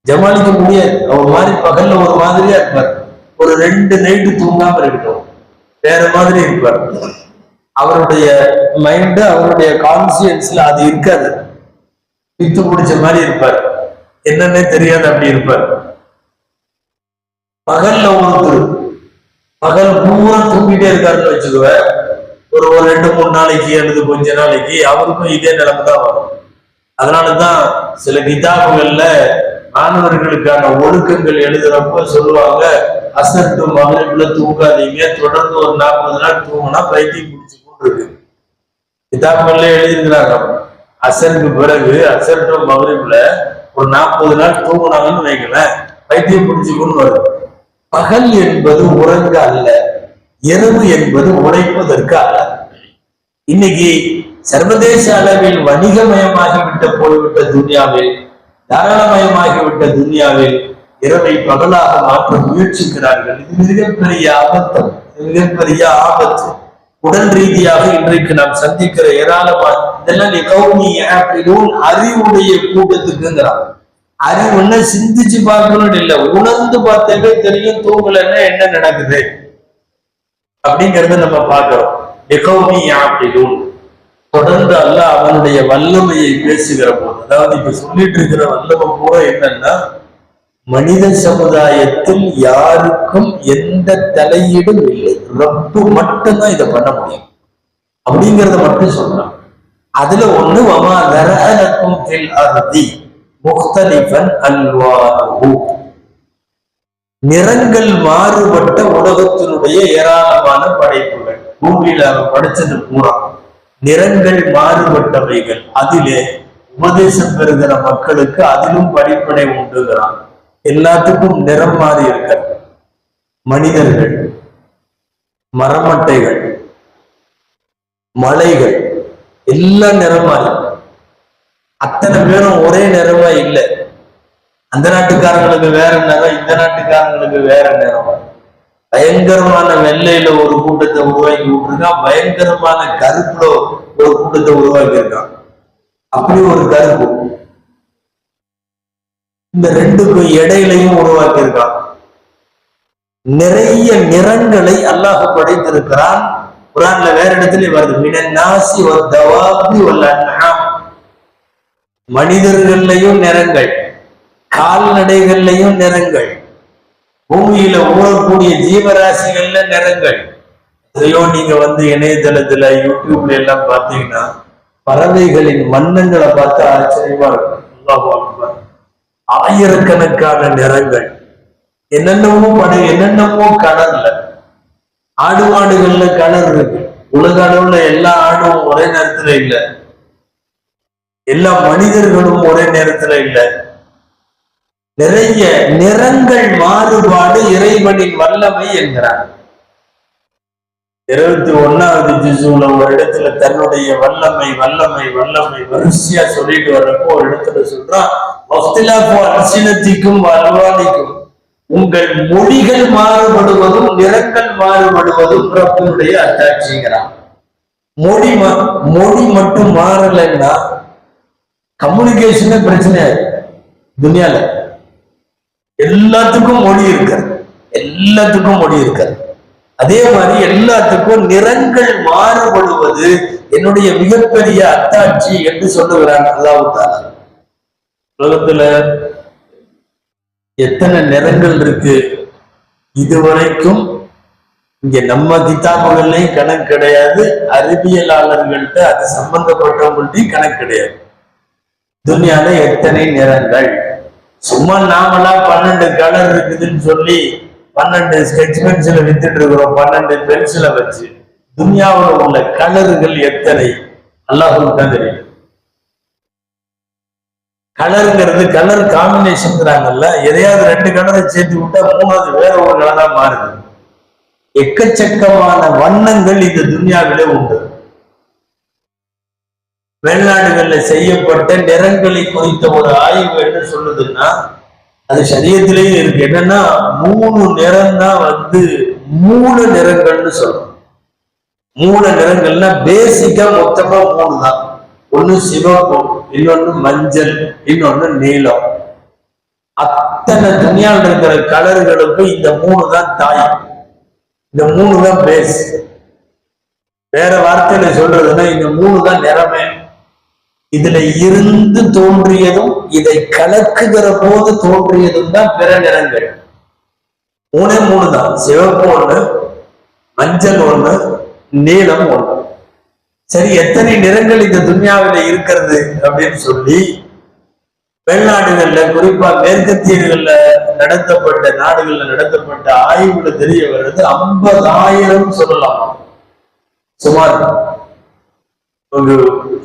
ஜமாளிக்க முடியாது. அவர் மாதிரி பகல்ல ஒரு மாதிரியா இருப்பார். ஒரு 2 நைட்டு தூங்காம இருக்கட்டும், வேற மாதிரி இருப்பார். அவருடைய மைண்ட், அவருடைய கான்சியன்ஸ்ல அது இருக்காது. பித்து பிடிச்ச மாதிரி இருப்பார், என்னன்னே தெரியாது அப்படி இருப்பார். பகல்ல ஒருத்தர் பகல் பூரா தூங்கிட்டே இருக்காருன்னு வச்சுக்குவேன், ஒரு 2-3 நாளைக்கு அல்லது கொஞ்ச நாளைக்கு அவருக்கும் இதே நிலைமை தான் வரும். அதனாலதான் சில கிதாபுகள்ல மாணவர்களுக்கான ஒழுக்கங்கள் எழுதுறப்ப சொல்லுவாங்க, அசர் டு மகரிப்ல தூங்காதீங்க, தொடர்ந்து ஒரு 40 நாள் தூங்கினா பைத்தியம் பிடிச்சுக்கும் இருக்கு. கிதாபுகள்ல எழுதிருக்கிறாங்க, அசருக்கு பிறகு அசர் டு மகரிப்ல ஒரு 40 நாள் தூங்கினாங்கன்னு வைக்கல பைத்தியம் பிடிச்சுக்கும்னு வருது. பகல் என்பது உறங்க அல்ல, இரவு என்பது உழைப்பதற்கு அல்ல. இன்னைக்கு சர்வதேச அளவில் வணிகமயமாகிவிட்ட போய்விட்ட துன்யாவில், தாராளமயமாகிவிட்ட துன்யாவில் இரவை பகலாக மாற்ற முயற்சிக்கிறார்கள். இது மிகப்பெரிய ஆபத்து, மிகப்பெரிய ஆபத்து. உடல் ரீதியாக இன்றைக்கு நாம் சந்திக்கிற ஏராளமான இதெல்லாம் அறிவுடைய கூட்டத்துக்குங்கிறான். அறிவுன்னா சிந்திச்சு பார்க்கணும்னு இல்லை, உணர்ந்து பார்த்தாலே தெரியும் தூங்கலன்னா என்ன நடக்குது அப்படிங்கறத நம்ம பார்க்கிறோம். தொடர்ந்து அல்ல அவனுடைய வல்லமையை பேசுகிற போது, அதாவது இப்ப சொல்லிட்டு இருக்கிற வல்லமை பூரா என்னன்னா, மனித சமுதாயத்தில் யாருக்கும் எந்த தலையீடும் இல்லை, ரப்பு மட்டும்தான் இதை பண்ண முடியும் அப்படிங்கிறத மட்டும் சொல்றான். அதுல ஒண்ணு வமா நரஅலக்கும் ஃபில் அர்தி முக்தலிஃபன் அல்வானுஹு, நிறங்கள் மாறுபட்ட உலகத்தினுடைய ஏராளமான படைப்புகள். பூமியில அவன் படிச்சது பூரா நிறங்கள் மாறுபட்டவைகள். அதிலே உபதேசம் பெறுகிற மக்களுக்கு அதிலும் படிப்பனை உண்டுகிறான். எல்லாத்துக்கும் நிறம் மாறி இருக்க, மனிதர்கள், மரமட்டைகள், மலைகள் எல்லாம் நிறம் மாறி. அத்தனை பேரும் ஒரே நிறமா இல்லை. அந்த நாட்டுக்காரங்களுக்கு வேற நிறம், இந்த நாட்டுக்காரங்களுக்கு வேற நிறம். பயங்கரமான வெள்ளையில ஒரு கூட்டத்தை உருவாக்கி விட்டுருக்கான், பயங்கரமான கருப்புல ஒரு கூட்டத்தை உருவாக்கி இருக்கான். அப்படி ஒரு கருப்பு இந்த ரெண்டுக்கும் இடையிலையும் உருவாக்கி இருக்கான். நிறைய நிறங்களை அல்லாஹ் படைத்திருக்கிறான். குர்ஆன்ல வேற இடத்துல வருது, மினன் நாசி வத்தவாபி வல் அன்ஆம், மனிதர்கள்லையும் நிறங்கள், கால்நடைகள்லையும் நிறங்கள், பூமியில ஊறக்கூடிய ஜீவராசிகள்ல நிறங்கள். எதையோ நீங்க இணையதளத்துல யூடியூப்ல எல்லாம் பார்த்தீங்கன்னா பறவைகளின் வண்ணங்களை பார்த்து ஆச்சரியமா இருக்கும். ஆயிரக்கணக்கான நிறங்கள், என்னென்னமோ கலர்ல. ஆடு மாடுகள்ல கலர் இருக்கு. உலக அளவுல எல்லா ஆடும் ஒரே நேரத்துல இல்லை, எல்லா மனிதர்களும் ஒரே நேரத்துல இல்லை. நிறைய நிறங்கள் மாறுபாடு இறைவனின் வல்லமை என்கிறார். 21வது ஜுஸுல ஒரு இடத்துல தன்னுடைய வல்லமை வல்லமை வல்லமை வரிசையா சொல்லிட்டு வர்றப்போ ஒரு இடத்துல சொல்றான், அல்சினத்திக்கும் அல்வானிக்கும், உங்கள் மொழிகள் மாறுபடுவதும் நிறங்கள் மாறுபடுவதும் ரப்பினுடைய அத்தாட்சிங்கிறான். மொழி மட்டும் மாறலைன்னா கம்யூனிகேஷனே பிரச்சனை துனியால. எல்லாத்துக்கும் மொழி இருக்காது, எல்லாத்துக்கும் மொழி இருக்காது. அதே மாதிரி எல்லாத்துக்கும் நிறங்கள் மாறுபடுவது என்னுடைய மிகப்பெரிய அத்தாட்சி என்று சொல்லுகிறான் அல்லாஹ் தஆலா. உலகத்துல எத்தனை நிறங்கள் இருக்கு இதுவரைக்கும் இங்க நம்ம கிதாபுகள்லையும் கணக்கு கிடையாது, அறிவியலாளர்கள்ட்ட அது சம்பந்தப்பட்டவங்கள்ட்டையும் கணக்கு கிடையாது. துனியால எத்தனை நிறங்கள், சும்மா நாமளா 12 கலர் இருக்குதுன்னு சொல்லி 12 ஸ்கெட்ச் பென்சில வித்துட்டு இருக்கிறோம், 12 பென்சிலை வச்சு. துனியாவில் உள்ள கலர்கள் எத்தனை அல்லாஹ்வுக்கு தான் தெரியும். கலருங்கிறது கலர் காம்பினேஷன்ங்கிறாங்கல்ல, எதையாவது 2 கலரை சேர்த்து விட்டா 3வது வேற ஒரு கலரா மாறுது. எக்கச்சக்கமான வண்ணங்கள் இந்த துனியாவிலே உண்டு. வெளிநாடுகள்ல செய்யப்பட்ட நிறங்களை குறித்த ஒரு ஆய்வு என்ன சொல்லுதுன்னா, அது ஷரியத்திலேயே இருக்கு. என்னன்னா 3 நிறம் தான் மூல நிறங்கள்னு சொல்றோம். மூல நிறங்கள்னா பேசிக்கா மொத்தமா 3 தான். ஒண்ணு சிவப்பு, இன்னொன்னு மஞ்சள், இன்னொன்னு நீலம். அத்தனை துணியால் இருக்கிற கலர்களுக்கும் இந்த 3 தான் தாய், இந்த 3 தான் பேஸ். வேற வார்த்தையில சொல்றதுன்னா இந்த 3 தான் நிறமே. இதுல இருந்து தோன்றியதும் இதை கலக்குகிற போது தோன்றியதும் தான் பிற நிறங்கள். மூணே மூணு தான். சிவப்பு ஒண்ணு, மஞ்சள் ஒண்ணு, நீலம் ஒண்ணு. சரி, எத்தனை நிறங்கள் இந்த துன்யாவில இருக்கிறது அப்படின்னு சொல்லி வெளிநாடுகள்ல, குறிப்பா மேற்கத்தியர்கள்ல நடத்தப்பட்ட நாடுகள்ல நடத்தப்பட்ட ஆய்வுல தெரிய வருது 50,000 சொல்லலாம். சுமார்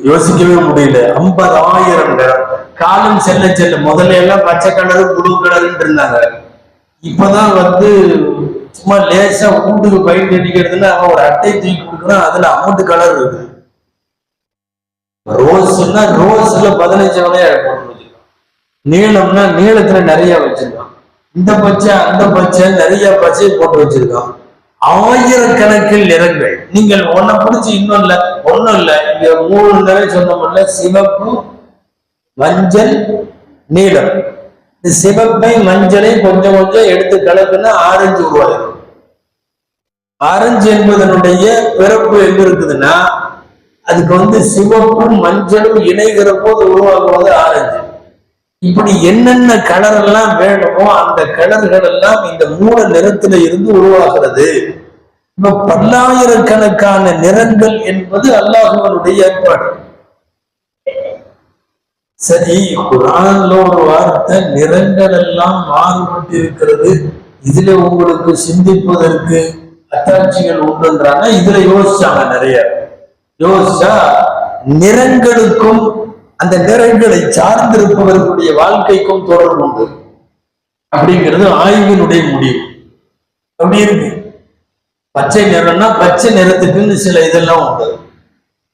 யோசிக்கவே முடியல. 50,000 நிறம். காலம் செல்ல செல்ல முதல்ல எல்லாம் பச்சை கலரு ப்ளூ கலருன்னு இருந்தாங்க. இப்பதான் சும்மா லேசா வீட்டுக்கு பயிர் அடிக்கிறதுல ஒரு அட்டை தூக்கி கொடுக்குறான், அதுல 50 கலர் இருக்கு. ரோஸ்னா ரோஸ்ல 15 வகையா போட்டு வச்சிருக்கான். நீளம்னா நீளத்துல நிறைய வச்சிருக்கான். இந்த பச்சை அந்த பச்சை நிறைய பச்சை போட்டு வச்சிருக்கான். ஆயிரக்கணக்கில் நிறங்கள். நீங்கள் ஒன்ன பிடிச்சி இன்னும் இல்ல, ஒண்ணும் இல்ல, இங்க 3 நிறம் சொன்னோம்ல, சிவப்பு, மஞ்சள், நீலம். இந்த சிவப்பை மஞ்சளை கொஞ்சம் கொஞ்சம் எடுத்து கலக்குன்னா ஆரஞ்சு உருவாகும். ஆரஞ்சு என்பதனுடைய பிறப்பு எங்க இருக்குதுன்னா, அதுக்கு சிவப்பும் மஞ்சளும் இணைகிற போது உருவாகுவது ஆரஞ்சு. இப்படி என்னென்ன கலர் எல்லாம் வேணுமோ அந்த கலர்கள் எல்லாம் இந்த 3 நிறத்துல இருந்து உருவாகிறது. இப்ப பல்லாயிரக்கணக்கான நிறங்கள் என்பது அல்லாஹ்வினுடைய ஏற்பாடு. சரி, குர்ஆன்ல ஒரு வார்த்தை நிறங்கள் எல்லாம் மாறுபட்டு இருக்கிறது, இதுல உங்களுக்கு சிந்திப்பதற்கு அத்தாட்சிகள் உண்டுன்றாங்க. இதுல யோசிச்சாங்க, நிறைய யோசிச்சா நிறங்களுக்கும் அந்த நிறங்களை சார்ந்திருப்பவர்களுடைய வாழ்க்கைக்கும் தொடர்பு உண்டு அப்படிங்கிறது ஆய்வினுடைய முடிவு. அப்படி இருக்கு. பச்சை நிறம்னா பச்சை நிறத்துக்குன்னு சில இதெல்லாம் உண்டு,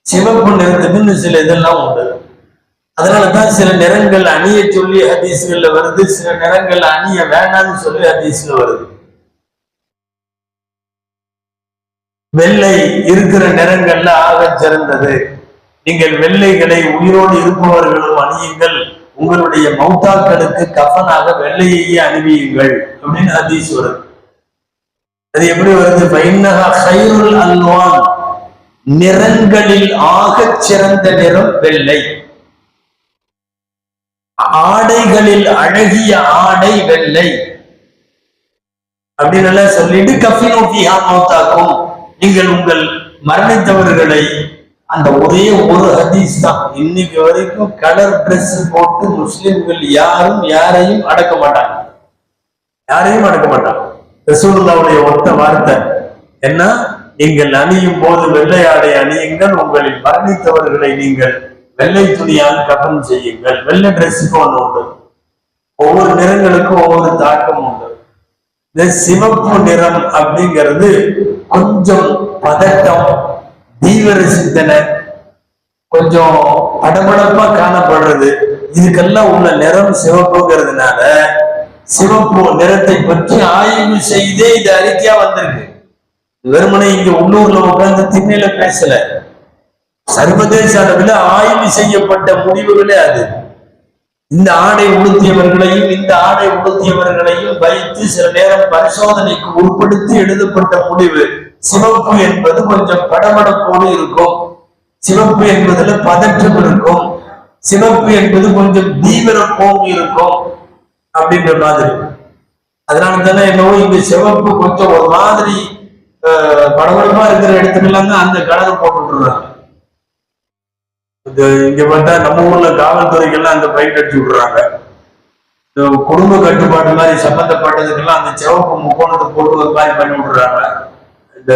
சிவப்பு நிறத்துக்குன்னு சில இதெல்லாம் உண்டு. அதனாலதான் சில நிறங்கள் அணிய சொல்லி ஹதீஸ்கள்ல வருது, சில நிறங்கள் அணிய வேண்டாம்னு சொல்லி ஹதீஸ்ல வருது. வெள்ளை இருக்கிற நிறங்கள்ல ஆக சிறந்தது. நீங்கள் வெள்ளைகளை உயிரோடு இருப்பவர்களும் அணியுங்கள், உங்களுடைய மௌத்தாக்களுக்கு கஃனாக வெள்ளையையே அணிவியுங்கள் அப்படின்னு ஹதீஸ் வருது. அது எப்படி வருது? அல்வான், நிறங்களில் ஆக சிறந்த நிறம் வெள்ளை. ஆடைகளில் அழகிய ஆடை வெள்ளை அப்படின்னு சொல்லிட்டு கஃபினு ஃபீஹா மௌத்தாக்கும், நீங்கள் உங்கள் மரணித்தவர்களை, அந்த ஒரே ஒரு ஹதீஸ் தான். இன்னைக்கு வரைக்கும் கலர் டிரெஸ் போட்டு முஸ்லிம்கள் யாரும் யாரையும் அடக்க மாட்டாங்க, யாரையும் அடக்க மாட்டாங்க. ரசூலுல்லாஹ்வுடைய ஒத்த வார்த்தை என்ன? நீங்கள் அணியும் போது வெள்ளை ஆடை அணியுங்கள், உங்களில் மரணித்தவர்களை நீங்கள் வெள்ளை துணியால் கஃன் செய்யுங்கள். வெள்ளை டிரெஸ்ஸுக்கு ஒண்ணு உண்டு, ஒவ்வொரு நிறங்களுக்கும் ஒவ்வொரு தாக்கம் உண்டு. இந்த சிவப்பு நிறம் அப்படிங்கிறது கொஞ்சம் பதட்டம், தீவிர சிந்தனை, கொஞ்சம் படபடப்பா காணப்படுறது. இதுக்கெல்லாம் உள்ள நிறம் சிவப்புங்கிறதுனால சிவப்பு நிறத்தை பற்றி ஆய்வு செய்தே இது அறிக்கையா வந்திருக்கு. வெறுமனை இங்க உள்ளூர்ல உட்கார்ந்து திண்ணையில பேசல, சர்வதேச அளவில் ஆய்வு செய்யப்பட்ட முடிவுகளே அது. இந்த ஆடை உடுத்தியவர்களையும் இந்த ஆடை உடுத்தியவர்களையும் வைத்து சில நேரம் பரிசோதனைக்கு உட்படுத்தி எழுதப்பட்ட முடிவு. சிவப்பு என்பது கொஞ்சம் படபடப்போடு இருக்கும், சிவப்பு என்பதுல பதற்றம் இருக்கும், சிவப்பு என்பது கொஞ்சம் தீவிர போக்கு இருக்கும் அப்படின்ற மாதிரி. அதனால தானே என்னவோ இங்க சிவப்பு கொஞ்சம் ஒரு மாதிரி படபடப்பா இருக்கிற இடத்துக்கெல்லாம் தான் அந்த கலர் போட்டுடுறாங்க. இங்க பார்த்தா நம்ம ஊர்ல காவல்துறைக்கெல்லாம் அந்த பெயிண்ட் அடிச்சு விடுறாங்க. குடும்ப கட்டுப்பாடு மாதிரி சம்பந்தப்பட்டதுக்கெல்லாம் அந்த சிவப்பு முக்கோணத்தை போட்டு ஒரு மாதிரி பண்ணி விடுறாங்க. இந்த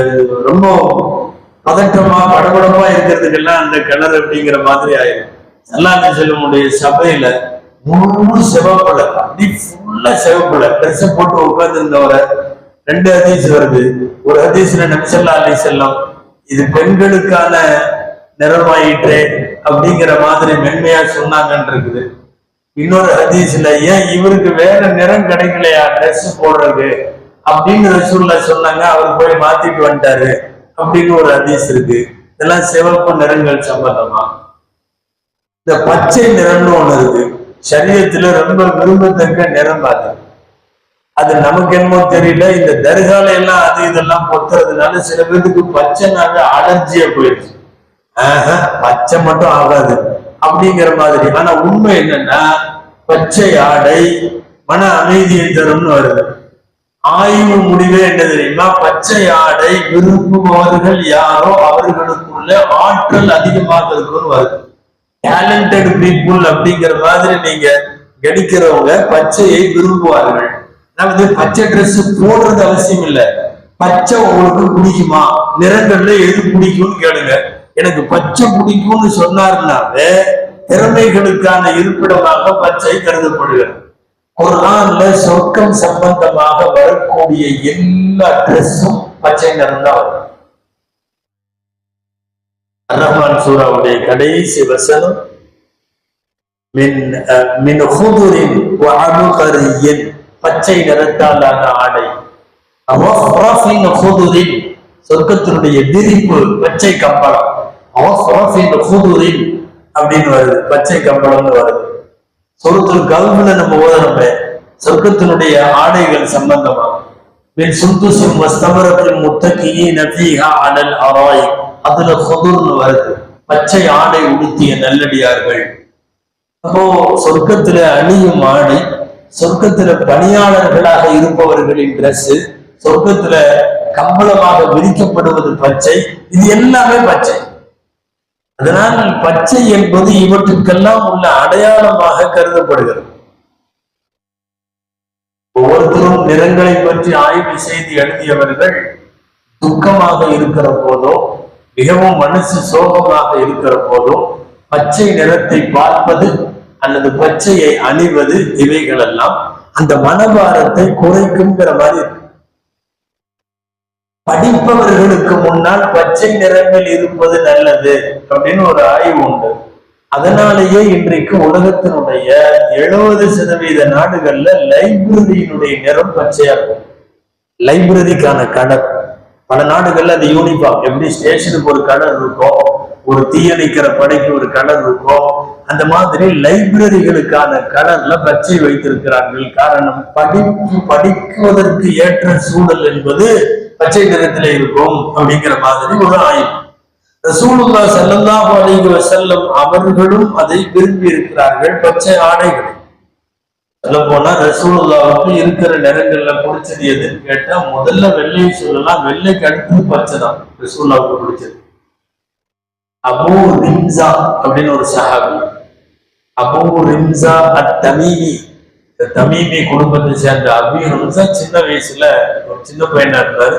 ரொம்ப பதற்றமா படபடப்பா இருக்கிறதுக்கெல்லாம் அந்த கலர் அப்படிங்கிற மாதிரி ஆயிடும். அல்லாஹ் செல்லமுடைய சபையில முழு சிவப்புல, அப்படி ஃபுல்லா சிவப்புல ட்ரெஸ் போட்டு உட்கார்ந்து இருந்தவரை 2 ஹதீஸ் வருது. ஒரு ஹதீஸ்ல நபி ஸல்லல்லாஹு அலைஹி வஸல்லம் இது பெண்களுக்கான நிறமாயிற்றே அப்படிங்கிற மாதிரி மென்மையா சொன்னாங்கன்னு இருக்குது. இன்னொரு ஹதீஸ்ல ஏன் இவருக்கு வேற நிறம் கிடைக்கலையா ட்ரெஸ் போடுறது அப்படின்னு ரசூலுல்லாஹ் சொன்னாங்க, அவர் போய் மாத்திட்டு வந்துட்டாரு அப்படின்னு ஒரு ஹதீஸ் இருக்கு. இதெல்லாம் சிவப்பு நிறங்கள் சம்பந்தமா. இந்த பச்சை நிறம்னு ஒண்ணு இருக்கு, சரீரத்துல ரொம்ப விரும்பத்தக்க நிறம். அது நமக்கு என்னமோ தெரியல, இந்த தர்கால எல்லாம் அது இதெல்லாம் பொத்துறதுனால சில பேருக்கு பச்சைனால அலர்ஜியா போயிடுச்சு. பச்சை மட்டும் ஆகாது அப்படிங்கிற மாதிரி. ஆனா உண்மை என்னன்னா, பச்சை ஆடை மன அமைதியை தரும்னு வருது. ஆய்வு முடிவே என்ன தெரியுமா? பச்சை ஆடை விரும்புபவர்கள் யாரோ அவர்களுக்குள்ள ஆற்றல் அதிகமாக இருக்குன்னு வருது. டேலண்டட் பீப்புள் அப்படிங்கிற மாதிரி நீங்க கணிக்கிறவங்க பச்சையை விரும்புவார்கள். அதாவது பச்சை ட்ரெஸ் போடுறது அவசியம் இல்லை. பச்சை உங்களுக்கு பிடிக்குமா? நிறங்கள்ல எது பிடிக்கும்னு கேளுங்க. எனக்கு பச்சை பிடிக்கும்னு சொன்னாருனாவே திறமைகளுக்கான இருப்பிடமாக பச்சை கருதப்படுகிறது. குர்ஆன்ல சொர்க்கம் சம்பந்தமாக வரக்கூடிய எல்லா ட்ரெஸ்ஸும் பச்சை நிறம் தான் வரும். ரஹ்மான் சூராவுடைய கடைசி வசனம் மின் ஹுதுரின் வ அபுகரியின், பச்சை நிறத்தாலான ஆடை. சொர்க்கத்தினுடைய விரிப்பு பச்சை கம்பளம் அப்படின்னு வருது. பச்சை கம்பளம்னு வருது. சொர்க்கத்தில் கல்வில நம்ம ஓதனமே சொர்க்கத்தினுடைய ஆடைகள் சம்பந்தமா மின் சுந்துசும் வஸ்தமரத்தின் முத்தகியின் நஃபீஹா அலல் அராய், அதுல ஹுதுர்னு வருது. பச்சை ஆடை உடுத்திய நல்லடியார்கள். அப்போ சொர்க்கத்துல அணியும் ஆடை, சொர்க்கத்துல பணியாளர்களாக இருப்பவர்களின் டிரெஸ், சொர்க்கத்துல கம்பளமாக விரிக்கப்படுவது பச்சை. இது எல்லாமே பச்சை. அதனால் பச்சை என்பது இவற்றுக்கெல்லாம் உள்ள அடையாளமாக கருதப்படுகிறது. ஒவ்வொருத்தரும் நிறங்களை பற்றி ஆய்வு செய்து எழுதியவர்கள் துக்கமாக இருக்கிற போதோ மிகவும் மனசு சோகமாக இருக்கிற போதோ பச்சை நிறத்தை பார்ப்பது அல்லது பச்சையை அணிவது இவைகளெல்லாம் அந்த மனபாரத்தை குறைக்குங்கிற மாதிரி இருக்கு. படிப்பவர்களுக்கு முன்னால் பச்சை நிறங்கள் இருப்பது நல்லது அப்படின்னு ஒரு ஆய்வு உண்டு. அதனாலேயே இன்றைக்கு உலகத்தினுடைய 70% நாடுகள்ல லைப்ரரியினுடைய நிறம் பச்சையா இருக்கும். லைப்ரரிக்கான கலர் பல நாடுகள்ல அது யூனிஃபார்ம். எப்படி ஸ்டேஷனுக்கு ஒரு கலர் இருக்கும், ஒரு தீயணைக்கிற படைக்கு ஒரு கலர் இருக்கும், அந்த மாதிரி லைப்ரரிகளுக்கான கலர்ல பச்சை வைத்திருக்கிறார்கள். காரணம், படிக்குவதற்கு ஏற்ற சூழல் என்பது பச்சை நிறத்திலே இருக்கும் அப்படிங்கிற மாதிரி ஒரு ஆய்வு. ரசூலுல்லாஹ் ஸல்லல்லாஹு அலைஹி வஸல்லம் அவர்களும் அதை விரும்பி இருக்கிறார்கள், பச்சை ஆடைகளை. சொல்ல போனா ரசூலுல்லாஹ்வுக்கு இருக்கிற நிறங்கள்ல பிடிச்சது எதுன்னு கேட்டா முதல்ல வெள்ளையை சொல்லலாம். வெள்ளைக்கு அடுத்து பச்சை தான் ரசூலுல்லாஹ்வுக்கு பிடிச்சது. அபூ ரிம்ஸா அப்படின்னு ஒரு சஹாபி, அபூ ரிம்ஸா அத்-தமீமி, தமீமி குடும்பத்தை சேர்ந்த அபூ ரிம்ஸா சின்ன வயசுல ஒரு சின்ன பையனா இருந்தாரு.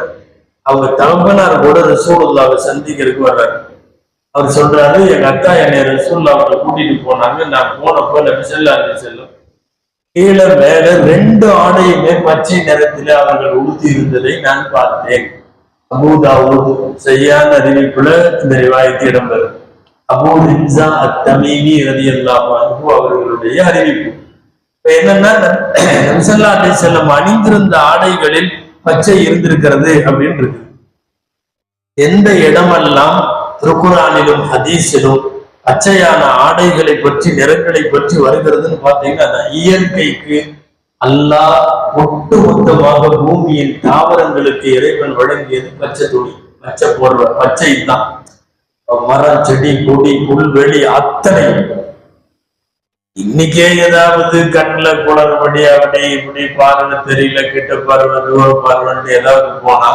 அவங்க தகப்பனார் கூட ரசூலுல்லாஹ்வை சந்திக்கிறதுக்கு வர்றாரு. அவர் சொல்றாரு, எங்க அக்கா என்னை ரசூலுல்லாஹ்வை கூட்டிட்டு போனாங்க. நான் போனப்போ நபி ஸல்லல்லாஹு அலைஹி வஸல்லம் கீழே மேல 2 ஆடையுமே பச்சை நிறத்தில் அவர்கள் உடுத்தி இருந்ததை நான் பார்த்தேன். அபூ தாவூத் சரியான அறிவிப்புல இந்த ரிவாயத்து இடம்பெறும். அபூ ரிம்ஸா அத்-தமீமி ரலியல்லாஹு அன்ஹு அவர்களுடைய அறிவிப்பு. என்னன்னா, நபி ஸல்லல்லாஹு அலைஹி வஸல்லம் அணிந்திருந்த ஆடைகளில் பச்சை இருந்திருக்கிறது அப்படின்னு இருக்கு. எந்த இடமெல்லாம் திருக்குர்ஆனிலும் ஹதீஸிலும் பச்சையான ஆடைகளை பற்றி நிறங்களை பற்றி வருகிறதுன்னு பாத்தீங்கன்னா, இயற்கைக்கு அல்லாஹ் ஒட்டு மொத்தமாக பூமியின் தாவரங்களுக்கு இறைவன் வழங்கியது பச்சை துணி, பச்சை போர்வை, பச்சை தான். மரம், செடி, கொடி, புல்வெளி அத்தனை. இன்னைக்கே ஏதாவது கண்ணுல குளறுபடி அப்படி இப்படி பாருன்னு தெரியல, கிட்ட பாருங்க தூர பாருன்னு ஏதாவது போனா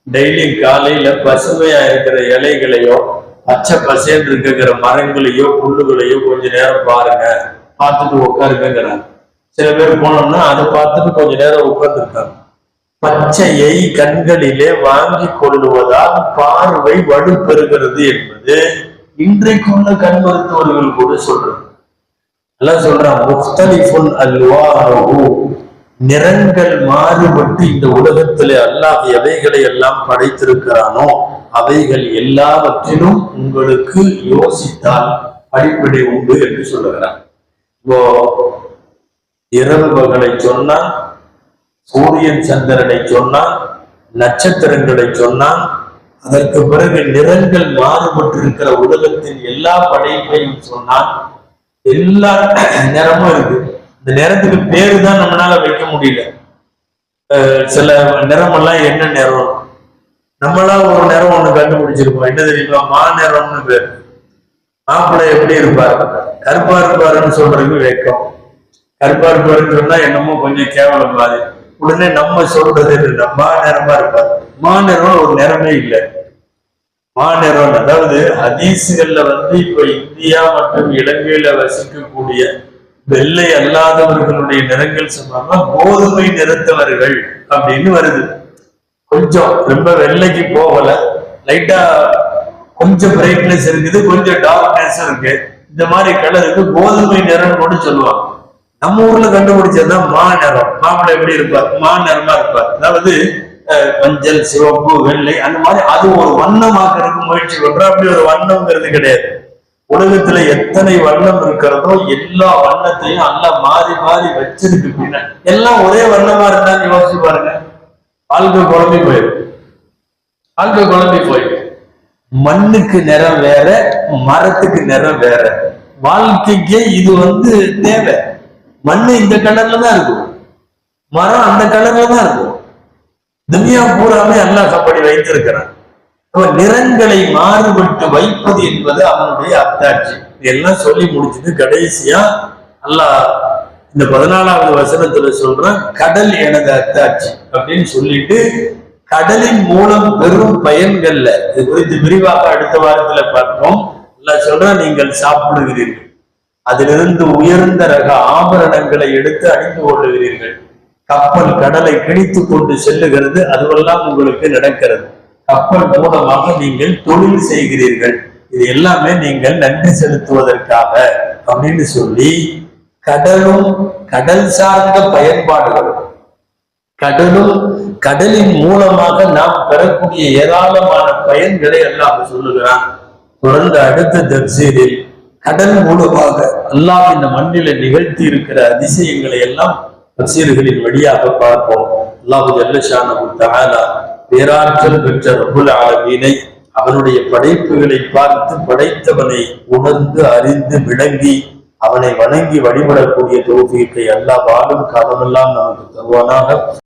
டெய்லி காலையில பசுமையா இருக்கிற இலைகளையோ பச்சை பசேன்னு இருக்கிற மரங்களையோ புல்லுகளையோ கொஞ்ச நேரம் பாருங்க, பார்த்துட்டு உட்காருங்கிறாங்க. சில பேர் போனோம்னா அதை பார்த்துட்டு கொஞ்ச நேரம் உட்கார்ந்துருக்காங்க. பச்சையை கண்களிலே வாங்கி கொள்ளுவதால் பார்வை வலுப்பெறுகிறது என்பது இன்றைக்குள்ள கண் மருத்துவர்கள் கூட சொல்றது. எல்லாம் சொல்றான், முக்தலிஃபுன் அல்வாஹு, நிறங்கள் மாறுபட்டு இந்த உலகத்திலே அல்லாஹ் எவைகளை எல்லாம் படைத்திருக்கிறானோ அவைகள் எல்லாவற்றிலும் உங்களுக்கு யோசித்தால் அடிப்படை உண்டு என்று சொல்லுகிறான். இப்போ இரவு பகலை சொன்னான், சூரியன் சந்திரனை சொன்னான், நட்சத்திரங்களை சொன்னான். அதற்கு பிறகு நிறங்கள் மாறுபட்டு இருக்கிற உலகத்தின் எல்லா படைப்பையும் சொன்னான். எல்லா நிறமும் இருக்கு. இந்த நிறத்துக்கு பேரு தான் நம்மளால வைக்க முடியல. சில நிறமெல்லாம் என்ன நிறம், நம்மளா ஒரு நிறம் ஒண்ணு கண்டுபிடிச்சிருக்கோம். என்ன தெரியுமா? மா நிறம்னு பேரு. மாப்பிள்ளை எப்படி இருப்பாரு? கருப்பா இருப்பாருன்னு சொல்றதுக்கு வைக்கும். கருப்பா இருப்பாருன்னு சொன்னா என்னமோ கொஞ்சம் கேவலம் மாதிரி. உடனே நம்ம சொல்றது என்னன்னா மாநிறமா இருப்பார். மாநிறம் ஒரு நிறமே இல்லை. மாநிறம் அதாவது ஹதீசுகள்ல இப்ப இந்தியா மற்றும் இலங்கையில வசிக்கக்கூடிய வெள்ளை அல்லாதவர்களுடைய நிறங்கள் சொன்னாங்க கோதுமை நிறத்தவர்கள் அப்படின்னு வருது. கொஞ்சம் ரொம்ப வெள்ளைக்கு போகல, லைட்டா கொஞ்சம் பிரைட்னஸ் இருக்குது, கொஞ்சம் டார்க்னஸ் இருக்கு. இந்த மாதிரி கலருக்கு கோதுமை நிறம் கூட சொல்லுவாங்க. நம்ம ஊர்ல கண்டுபிடிச்சதுதான் மா நிறம். மாப்பிள்ளை எப்படி இருப்பார்? மா நிறமா இருப்பார். அதாவது மஞ்சள், சிவப்பு, வெள்ளை அந்த மாதிரி அது ஒரு வண்ணமாக்குறதுக்கு முயற்சி பண்ற. அப்படி ஒரு வண்ணம்ங்கிறது கிடையாது. உலகத்துல எத்தனை வண்ணம் இருக்கிறதோ எல்லா வண்ணத்தையும் எல்லாம் மாறி மாறி வச்சிருக்கு. பின்ன எல்லாம் ஒரே வண்ணமா இருந்தான்னு யோசிச்சு பாருங்க, வாழ்க்கை குழம்பி போயிடும். வாழ்க்கை குழம்பி போயிடும். மண்ணுக்கு நிறம் வேற, மரத்துக்கு நிறம் வேற. வாழ்க்கைக்கு இது தேவை. மண்ணு இந்த கலர்ல தான் இருக்கும், மரம் அந்த கலர்ல தான் இருக்கும். துனியா பூராமே அல்லாஹ் அப்படி வைத்திருக்கிறான். நிறங்களை மாறுபட்டு வைப்பது என்பது அவனுடைய அத்தாட்சி. இதெல்லாம் சொல்லி முடிச்சது கடைசியா அல்லாஹ் இந்த 14வது வசனத்துல சொல்றான், கடல் எனது அத்தாட்சி அப்படின்னு சொல்லிட்டு கடலின் மூலம் பெரும் பயன்கள்ல இது குறித்து விரிவாக அடுத்த வாரத்துல பார்ப்போம். அல்லாஹ் சொல்றான், நீங்கள் சாப்பிடுகிறீர்கள், அதிலிருந்து உயர்ந்த ரக ஆபரணங்களை எடுத்து அணிந்து கொள்ளுகிறீர்கள். கப்பல் கடலை கிழித்து கொண்டு செல்லுகிறது, அதுவெல்லாம் உங்களுக்கு நடக்கிறது. கப்பல் மூலமாக நீங்கள் தொழில் செய்கிறீர்கள். இது எல்லாமே நீங்கள் நன்றி செலுத்துவதற்காக அப்படின்னு சொல்லி கடலும் கடல் சார்ந்த பயன்பாடுகளும் கடலும் கடலின் மூலமாக நாம் பெறக்கூடிய ஏராளமான பயன்களை எல்லாம் சொல்லுகிறான். தொடர்ந்து அடுத்த தப்சீரில் கடல் மூலமாக அல்லாஹ் இந்த மண்ணில நிகழ்த்தி இருக்கிற அதிசயங்களை எல்லாம் தப்சீர்களின் வழியாக பார்ப்போம். அல்லாஹ் ஜல்ல ஷானஹு தஆலா பேராற்றல் பெற்ற ரப்புல் ஆலமீனை அவனுடைய படைப்புகளை பார்த்து படைத்தவனை உணர்ந்து அறிந்து விளங்கி அவனை வணங்கி வழிபடக்கூடிய தௌஃபீக்கை அல்லாஹ் வாழும் காலமெல்லாம் நமக்கு தருவானாக.